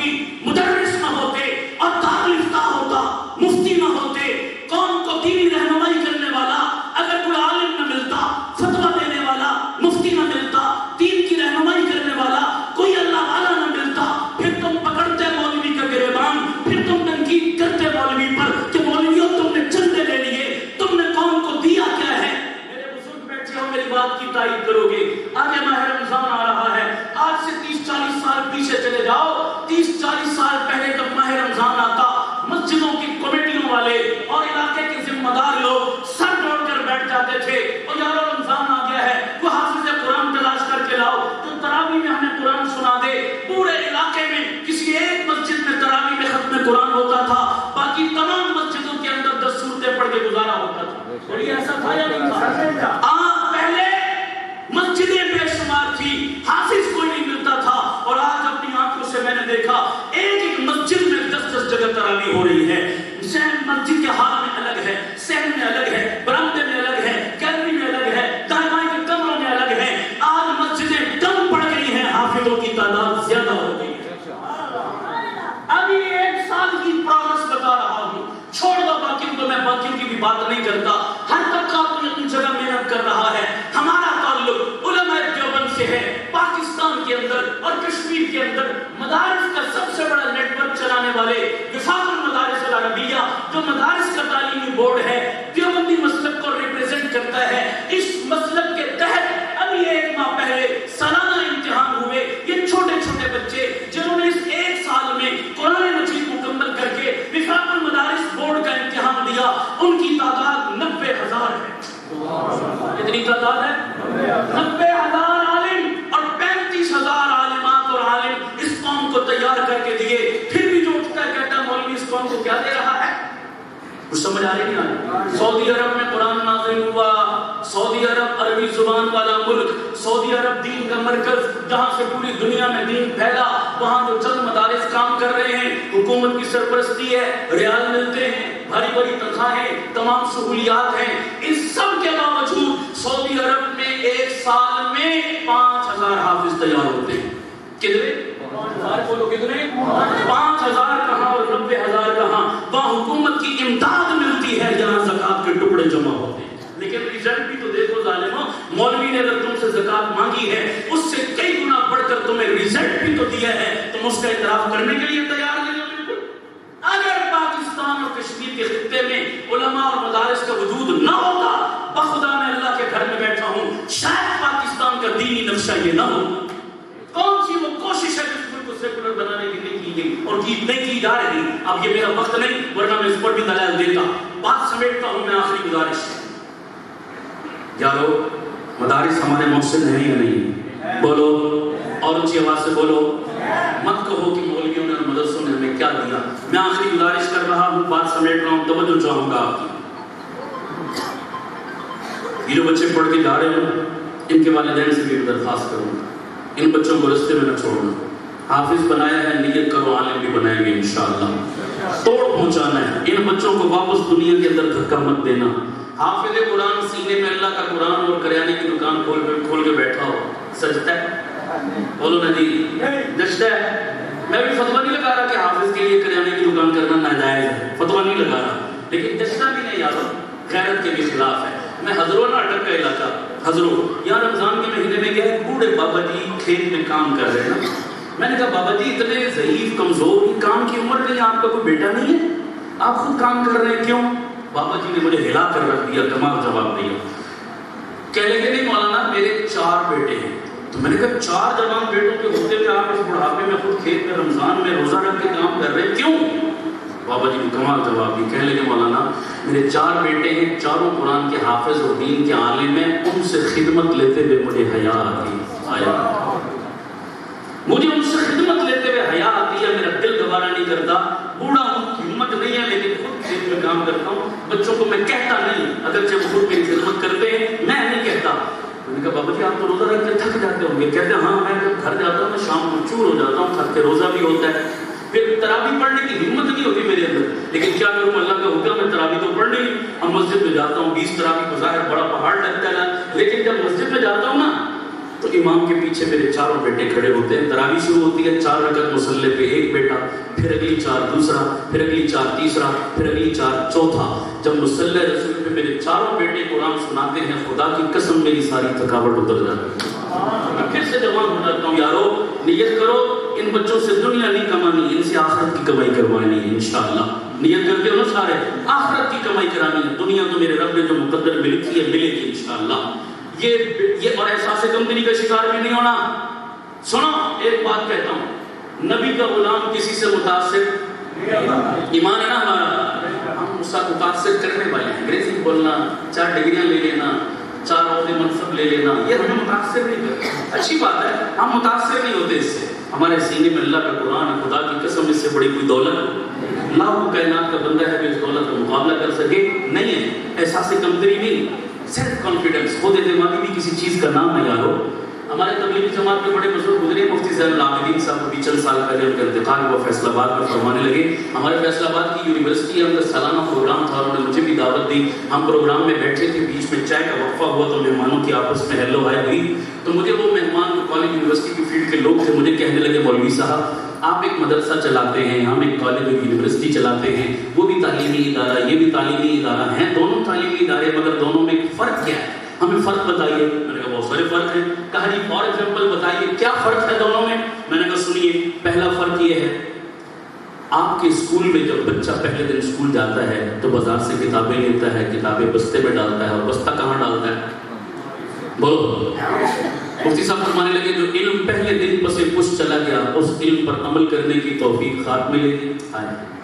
ہوتی، مدرس نہ ہوتے اور دارالفتہ ہوتا، مفتی نہ ہوتے، قوم کو دینی رہنمائی کرنے والا اگر کوئی عالم نہ ملتا، فتویٰ دینے والا مفتی نہ ملتا، دین کی رہنمائی کرنے والا کوئی اللہ والا نہ ملتا، پھر تم پکڑتے مولوی کا گریبان، پھر تم تنقید کرتے مولوی پر کہ مولویوں تم نے چندے لے لیے، تم نے قوم کو دیا کیا ہے؟ میرے بزرگ بیٹھے ہو، میری بات کی تائید کرو گے۔ آگے ماہ رمضان آ رہا ہے، آج سے 30-40 سال پیچھے چلے جاؤ، 30-40 سال پہلے جب ماہ رمضان آتا، مسجدوں کی کمیٹیوں والے اور علاقے کے ذمہ دار لوگ سر جوڑ کر بیٹھ جاتے تھے، اور یارو رمضان آ گیا ہے، وہ حافظ قرآن تلاش کر کے لاؤ جو تراویح میں ہمیں قرآن سنا دے۔ پورے علاقے میں کسی ایک مسجد میں تراویح میں ختم قرآن ہوتا تھا، باقی تمام مسجدوں کے اندر 10 سورتیں پڑھ کے گزارا ہوتا تھا۔ اور یہ ایسا تھا یا نہیں تھا؟ پہلے مسجدیں بے شمار تھی، حافظ کوئی نہیں ملتا تھا، اور آج اپنی آنکھوں سے میں نے دیکھا ایک ایک مسجد میں 10-10 جگہ تراویح ہو رہی ہے۔ مسجد کے حال میں الگ ہے، صحن میں الگ ہے، برآمدے میں الگ ہے، گیلری میں الگ ہے، دائیں بائیں کے کمروں میں الگ ہے۔ آج مسجدیں کم پڑ گئی ہیں، حافظوں کی تعداد زیادہ ہو گئی ہے۔ ابھی 1 سال کی پروگرس بتا رہا ہوں، چھوڑ دو باقیوں کو، میں باقیوں کی بھی بات نہیں کرتا، ہر طبقہ اپنی جگہ محنت کر رہا ہے۔ ہمارا تعلق علماء دیوبند سے ہے۔ پاکستان کے اندر اور کشمیر کے اندر مدارس کا سب سے بڑا نیٹ ورک چلانے والے وفاق المدارس العربیہ جو مدارس کا تعلیمی بورڈ ہے، دیوبندی مسلک کو ریپرزینٹ کرتا ہے۔ اس مسلک کے تحت ابھی 1 ماہ پہلے سالانہ امتحان ہوئے۔ یہ چھوٹے چھوٹے بچے جنہوں نے اس 1 سال میں قرآن مجید مکمل کر کے وفاق المدارس بورڈ کا امتحان دیا، ان کی تعداد 90,000 ہے۔ کتنی تعداد ہے؟ 90,000 عالم اور 35,000 عالمات اور عالم اس قوم کو تیار کر کے دیے۔ پھر بھی جو اٹھتا ہے کہتا مولوی اس قوم کو کیا دے رہا ہے؟ کچھ سمجھ آ رہی نہیں؟ سعودی عرب میں قرآن نازل ہوا، سعودی عرب عربی زبان والا ملک، سعودی عرب دین کا مرکز جہاں سے پوری دنیا میں دین پھیلا، وہاں جو چند مدارس کام کر رہے ہیں، حکومت کی سرپرستی ہے، ریال ملتے ہیں، بھاری بڑی تنخواہیں، تمام سہولیات ہیں، اس سب کے باوجود سعودی عرب میں 1 سال میں 5,000 حافظ تیار ہوتے ہیں۔ کتنے؟ بولو کتنے؟ 5,000 کہاں اور 90,000 کہاں؟ وہاں حکومت کی امداد ملتی ہے جہاں زکات کے ٹکڑے جمع ہوتے ہیں، لیکن ریزلٹ بھی تو دیکھو ظالموں، مولوی نے اگر تم سے زکات مانگی ہے اس سے کئی گنا بڑھ کر تمہیں ریزلٹ بھی تو دیا ہے، تم اس کا اعتراف کرنے کے لیے تیار نہیں ہو۔ بالکل اگر پاکستان اور کشمیر کے خطے میں علماء اور مدارس کا وجود نہ ہوتا، بخدا میں اللہ کے گھر میں بیٹھا ہوں، شاید پاکستان کا دینی نقشہ یہ نہ ہوتا۔ کون سی وہ کوشش ہے جس کو سیکولر بنانے کی نہیں کی گئی اور نہیں کی جا رہی؟ اب یہ میرا وقت نہیں، ورنہ میں اس پر بھی دلائل دیتا۔ بات سمیٹتا ہوں میں، آخری گزارش، یارو مدارس ہمارے مقصد ہیں یا نہیں؟ بولو اور اونچی آواز سے بولو، مت کہو کہ مولویوں نے اور مدرسوں نے ہمیں کیا دیا۔ میں آخری گزارش کر رہا ہوں، بات سمیٹ رہا ہوں، توجہ چاہوں گا آپ کی۔ یہ جو بچے پڑھ کے جا رہے ہیں ان کے والدین سے بھی درخواست کروں گا، ان بچوں کو رستے میں نہ چھوڑنا۔ حافظ بنایا ہے، نیت کرو عالم بھی بنائیں گے انشاءاللہ۔ توڑ پہنچانا ہے، ان بچوں کو واپس دنیا کے اندر دھکا مت دینا۔ حافظ قرآن سینے میں اللہ کا قرآن اور کریانے کی دکان کھول کے بیٹھا ہو، سجتا ہے؟ بولو نا جی، جچتا ہے؟ میں بھی فتویٰ نہیں لگا رہا کہ حافظ کے لیے کریانے کی دکان کرنا ناجائز ہے، فتویٰ نہیں لگا رہا، لیکن جچنا بھی نہیں یارو، غیرت کے بھی خلاف ہے۔ میں حضروں نہ اٹک کا علاقہ، حضروں یہاں رمضان کے مہینے میں گئے، بوڑھے بابا جی کھیت میں کام کر رہے ہیں۔ میں نے کہا بابا جی اتنے ضعیف کمزور، کام کی عمر نہیں، آپ کا کوئی بیٹا نہیں ہے، آپ خود کام کر رہے ہیں، کیوں؟ بابا جی نے مجھے ہلا کر رکھ دیا، کمال جواب دیا۔ کہنے لگے نہیں مولانا میرے 4 بیٹے ہیں۔ تو میں نے کہا 4 جوان بیٹوں کے ہوتے ہوئے آپ اس بڑھاپے میں خود کھیت میں رمضان میں روزہ رکھ کے کام کر رہے ہیں، کیوں؟ بابا جی نے کمال جواب دی، کہنے لگے مولانا میرے 4 بیٹے ہیں، چاروں قرآن کے حافظ اور دین کے عالم ہیں، ان سے خدمت لیتے ہوئے مجھے حیا آیا، مجھے ان سے خدمت لیتے ہوئے حیا آتی ہے، میرا دل گوارا نہیں کرتا، بوڑھا ہوں، ہمت نہیں ہے، لیکن خود کھیت میں کام کرتا ہوں، بچوں کو میں کہتا نہیں، اگرچہ وہ خود میری خدمت کرتے ہیں، میں نہیں کہتا۔ میں نے کہا بابا جی آپ تو روزہ رکھ کے تھک جاتے ہوں گے؟ کہتے ہیں ہاں، میں جب گھر جاتا ہوں میں شام کو چور ہو جاتا ہوں، تھک کے روزہ بھی ہوتا ہے، پھر تراویح پڑھنے کی ہمت نہیں ہوتی میرے اندر، لیکن کیا کروں، اللہ کا حکم ہے، تراویح تو پڑھنی ہے۔ اب مسجد میں جاتا ہوں، 20 تراویح بظاہر بڑا پہاڑ لگتا ہے، لیکن جب مسجد میں جاتا ہوں نا تو امام کے پیچھے میرے 4 بیٹے کھڑے ہوتے ہیں، تراویح شروع ہوتی ہے، 4 رکعت مصلی پہ ایک بیٹا، پھر اگلی 4 دوسرا، پھر اگلی 4 تیسرا، پھر اگلی 4 چوتھا. جب مصلی رسول پہ میرے چاروں بیٹے قرآن سناتے ہیں، خدا کی قسم میری ساری تھکاوٹ اتر جاتی ہے. میں پھر سے جوان ہو جاتا ہوں. یارو نیت کرو ان بچوں سے دنیا نہیں کمانی، ان سے آخرت کی کمائی کروانی ہے انشاءاللہ. نیت کرتے ہو نا سارے، آخرت کی کمائی کرانی ہے. دنیا تو میرے رب نے جو مقدر میں لکھی ہے ملے گی انشاءاللہ. یہ اور احساس کمتری کا شکار بھی نہیں ہونا. سنو ایک بات کہتا ہوں، نبی کا غلام کسی سے متاثر ایمان ہے نا ہمارا، ہم اس سے متاثر کرنے والے ہیں. انگریزی بولنا، 4 ڈگریاں لے لینا، 4 عہدے منصب لے لینا، یہ ہمیں متاثر نہیں کرتا. اچھی بات ہے، ہم متاثر نہیں ہوتے اس سے. ہمارے سینے میں اللہ کا قرآن ہے. خدا کی قسم اس سے بڑی کوئی دولت لاکھوں کائنات کا بندہ ہے جو اس دولت کا مقابلہ کر سکے نہیں ہے. احساس کمتری نہیں، سیلف کانفیڈنس. خود اعتمادی بھی کسی چیز کا نام ہے یارو. ہمارے تبلیغی جماعت کے بڑے بزرگ گزرے مفتی زین العابدین صاحب ابھی چند سال پہلے ان کا انتقال ہوا، فیصل آباد میں فرمانے لگے. ہمارے فیصل آباد کی یونیورسٹی اندر سالانہ پروگرام تھا، انہوں نے مجھے بھی دعوت دی. ہم پروگرام میں بیٹھے تھے، بیچ میں چائے کا وقفہ ہوا تو مہمانوں کی آپس میں ہیلو ہائی ہوئی. تو مجھے وہ مہمان جو کالج یونیورسٹی کی فیلڈ کے لوگ تھے مجھے کہنے لگے مولوی صاحب آپ ایک مدرسہ چلاتے ہیں، ہم ایک کالج اور یونیورسٹی چلاتے ہیں، وہ بھی تعلیمی ادارہ یہ بھی تعلیمی ادارہ ہیں، دونوں تعلیمی ادارے، مگر دونوں میں فرق کیا ہے؟ ہمیں فرق بتائیے. میں نے کہا بہت سارے فرق ہیں. کہا جی فار ایگزامپل بتائیے کیا فرق ہے دونوں میں. میں نے کہا سنیے، پہلا فرق یہ ہے آپ کے اسکول میں جب بچہ پہلے دن اسکول جاتا ہے تو بازار سے کتابیں لیتا ہے، کتابیں بستے میں ڈالتا ہے، اور بستہ کہاں ڈالتا ہے؟ بولو. مفتی صاحب فرمانے لگے جو علم پہلے دن پس پش چلا گیا اس علم پر عمل کرنے کی توفیق خاتمے ملے گی.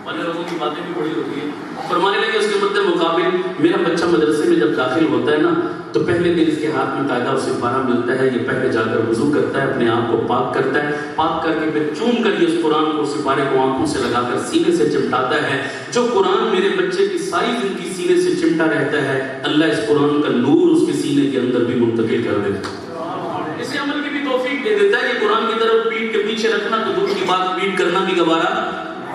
والے لوگوں کی باتیں بھی بڑی ہوتی ہیں. فرمانے لگے اس کے مد مقابل میرا بچہ مدرسے میں جب داخل ہوتا ہے نا تو پہلے دن اس کے ہاتھ میں قاعدہ اور سپارہ ملتا ہے. یہ پہلے جا کر وضو کرتا ہے، اپنے آپ کو پاک کرتا ہے، پاک کر کے پھر چوم کر یہ اس قرآن کو سپارے کو آنکھوں سے لگا کر سینے سے چمٹاتا ہے. جو قرآن میرے بچے کی ساری زندگی سینے سے چمٹا رہتا ہے، اللہ اس قرآن کا نور اس کے سینے کے اندر بھی منتقل کر دیتا ہے. اسے عمل کی بھی توفیق دے دیتا ہے. یہ قرآن کی طرف پیٹ کے پیچھے رکھنا تو دور کی بات پیٹ کرنا بھی گوارا.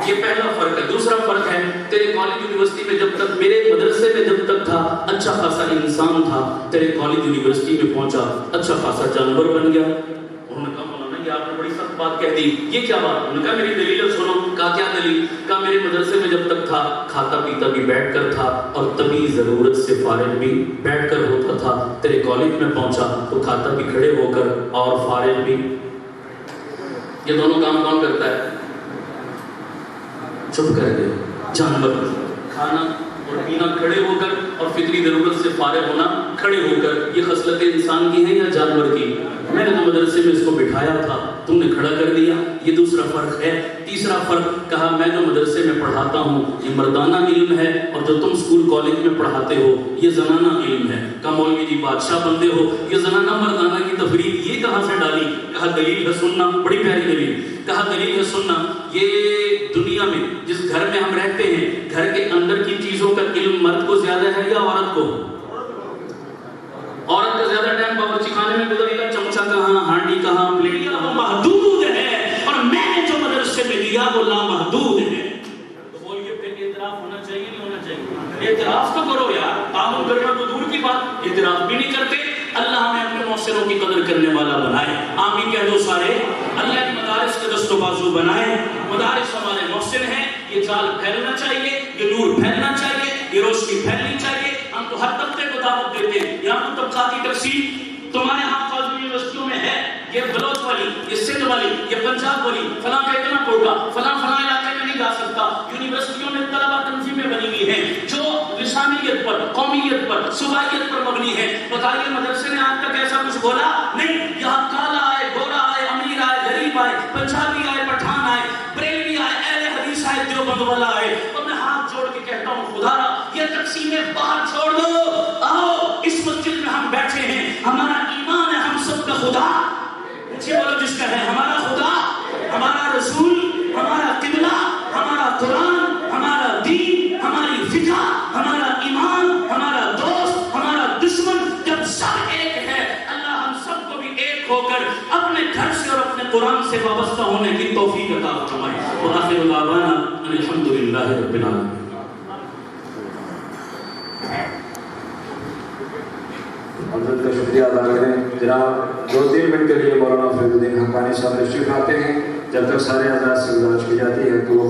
یہ پہلا فرق ہے. دوسرا فرق ہے تیرے کالج یونیورسٹی میں جب تک میرے مدرسے میں جب تک تھا اچھا خاصا انسان تھا، تیرے کالج یونیورسٹی میں پہنچا اچھا خاصا جانور بن گیا. انہوں نے کہا مولانا یہ آپ نے بڑی سخت بات کہہ دی، یہ کیا بات؟ انہوں نے کہا میری دلیل سنو. کہا کیا دلیل؟ کہا میرے مدرسے میں جب تک تھا کھاتا پیتا بھی بیٹھ کر تھا اور تبھی ضرورت سے فارغ بھی بیٹھ کر ہوتا تھا. تیرے کالج میں پہنچا تو کھاتا بھی کھڑے ہو کر اور فارغ بھی. یہ دونوں کام کون کرتا ہے؟ چپ کر دے. جانور کھانا اور پینا کھڑے ہو کر اور فطری ضرورت سے فارغ ہونا کھڑے ہو کر. یہ خصلتیں انسان کی ہیں یا جانور کی؟ میں نے تو مدرسے میں اس کو بٹھایا تھا، تم نے کھڑا کر دیا. یہ دوسرا فرق ہے. تیسرا فرق کہا میں جو مدرسے میں پڑھاتا ہوں یہ مردانہ علم ہے اور جو تم اسکول کالج میں پڑھاتے ہو یہ زنانہ علم ہے. کہا مولوی جی بادشاہ بندے ہو، یہ زنانہ مردانہ کی تفریق یہ کہاں سے ڈالی؟ کہا دلیل ہے سننا. بڑی پیاری دلیل. کہا دلیل ہے سننا. یہ دنیا میں جس گھر میں ہم رہتے ہیں گھر کے اندر کی چیزوں کا علم مرد کو زیادہ ہے یا عورت کو؟ عورت کا زیادہ ٹائم باورچی خانے میں گزرے گا. چمچا کہاں، ہانڈی کہاں، پلیٹ کہاں، وہ محدود ہے. اور میں نے جو مدرسے میں دیا وہ لامحدود ہے. تو بولیے پھر اعتراف ہونا چاہیے نہیں ہونا چاہیے؟ اعتراف تو کرو یار. تعاون کرنا تو دور کی بات، اعتراف بھی نہیں کرتے. اللہ ہمیں اپنے محسنوں کی قدر کرنے والا بنائے. آمین کہہ دو سارے. اللہ کی مدارس کے دست و بازو بنائے. مدارس ہمارے محسن ہیں. یہ جال پھیلنا چاہیے، یہ نور پھیلنا چاہیے، یہ روشنی پھیلنی چاہیے. ہم تو ہر طبقے کو دعوت دیتے ہیں. یہاں تو طبقاتی تقسیم تمہارے ہاں فاضل یونیورسٹیوں میں ہے. یہ بلوچ والی، یہ سندھ والی، یہ پنجاب والی، فلاں کا اتنا کوٹا، فلاں علاقے میں نہیں جا سکتا. یونیورسٹیوں میں طلبہ تنظیمیں بنی ہوئی ہیں جو لسانیت پر، قومیت پر، صوبائیت پر مبنی ہے. بتائیے مدرسے نے آج تک ایسا کچھ بولا نہیں. یہاں کالا آئے، گورا آئے، امیر آئے، غریب آئے، پنجابی آئے، پٹھان آئے، بریلوی آئے، اہل حدیث آئے، دیوبند والا آئے. اور میں ہاتھ جوڑ کے کہتا ہوں خدا را یہ تقسیمیں باہر چھوڑ دو. آؤ اس مسجد میں ہم بیٹھے ہیں، ہمارا ایمان ہے ہم سب کا خدا. اچھے بولو جس کا ہے ہمارا خدا، ہمارا رسول، ہمارا قبلہ، ہمارا قرآن، ہمارا دین، ہماری فقہ، ہمارا ایمان، ہمارا دوست، ہمارا دشمن. جب سب ایک ہے اللہ ہم سب کو بھی ایک ہو کر اپنے گھر سے اور اپنے قرآن سے وابستہ ہونے کی توفیق عطا فرمائے. وآخر دعوانا ان الحمدللہ رب العالمین. حضرت کا شکریہ ادا کریں. جناب 2-3 منٹ کے لیے مولانا فرید الدین حقانی صاحب تشریف لاتے ہیں. جب تک سارے حضرات سے گزارش کی جاتی ہے کہ وہ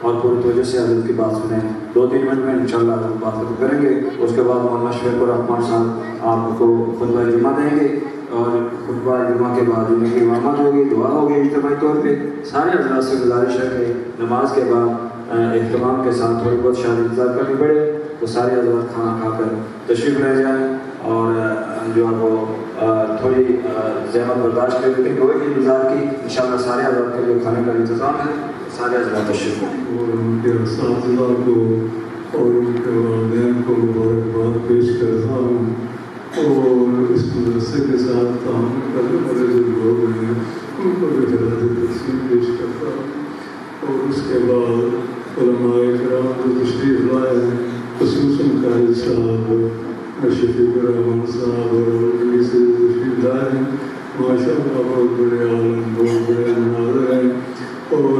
اور پوری توجہ سے حضرت کی بات سنیں. 2-3 منٹ میں انشاءاللہ حضرت بات ختم کریں گے. اس کے بعد مولانا شفیق الرحمان صاحب آپ کو خطبہ جمعہ دیں گے اور خطبہ جمعہ کے بعد ان کی امامت ہوگی, دعا ہوگی اجتماعی طور پہ. سارے حضرات سے گزارش ہے کہ نماز کے بعد اہتمام کے ساتھ تھوڑی بہت شاید انتظار کرنی پڑے تو سارے حضرات کھانا کھا کر تشریف لے جائیں اور جو ہے وہ تھوڑی زحمت برداشت کریں. لیکن کوئی انتظار کی انشاءاللہ سارے حضرات کے لیے کھانے کا انتظام ہے. سارے حضرات تشریف لیں. اور ان کے اساتذہ کو اور ان کے والدین کو مبارکباد پیش کرتا ہوں اور اس مدرسے کے ساتھ تعاون کرنے والے جو لوگ ہیں ان کو بھی خراج تحسین پیش کرتا ہوں. اور اس کے بعد علماء کرام جو تشریف لائے ہیں خصوصاً قائد صاحب شفیق الرحمان صاحب اور علی سے تشریف لائے ہیں. ماشاء اللہ بہت بڑے عالم بہت بڑے مناظر ہیں اور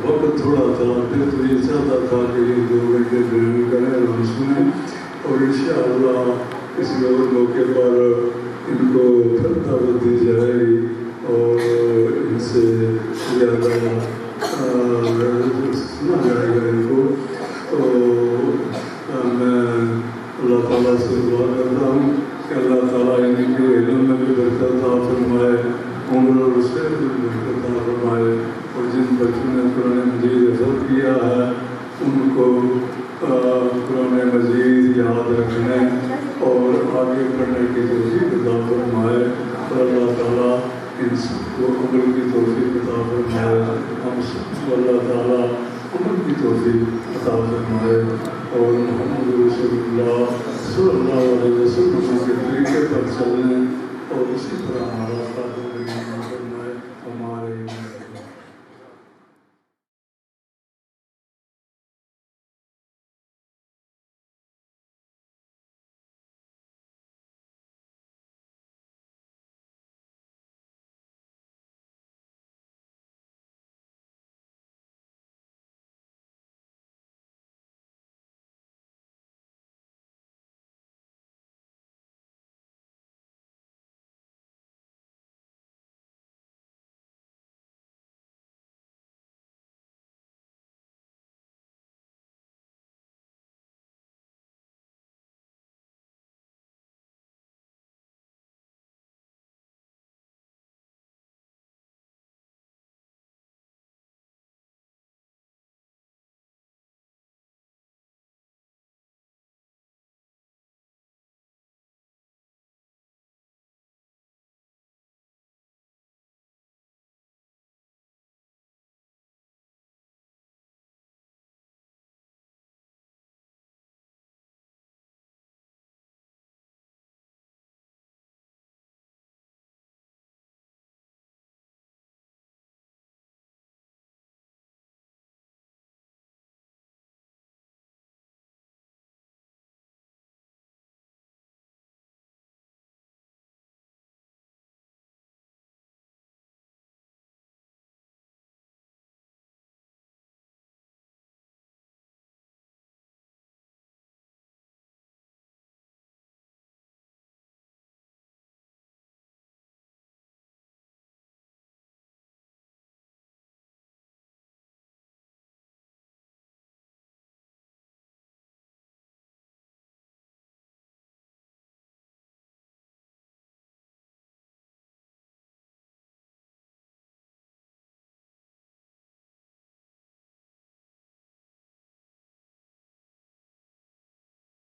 وقت تھوڑا تھا پھر تو یہ چاہتا تھا کہ یہ 2 گھنٹے بیان کریں اور ہم سنیں اور انشاءاللہ کسی اور موقع پر ان کو پھر دعوت دی جائے گی اور ان سے زیادہ سنا جائے گا ان کو. تو میں اللہ تعالیٰ سے دعا کرتا ہوں کہ اللہ تعالیٰ ان کے علم میں بھی برکت عطا فرمائے, عمر اور اس میں بھی برکت عطا فرمائے اور جن بچوں نے قرآن مجید حفظ کیا ہے ان کو قرآن مجید یاد رکھنے اور آگے بڑھنے کی توفیق عطا فرمائے اور اللہ تعالیٰ ان سب کو عمل کی توفیق عطا فرمائے. ہم سب کو اللہ تعالیٰ عمل کی توفیق عطا فرمائے اور محمد رسول اللہ صلی اللہ علیہ وسلم کے طریقے پر چلیں اور اسی طرح ہمارا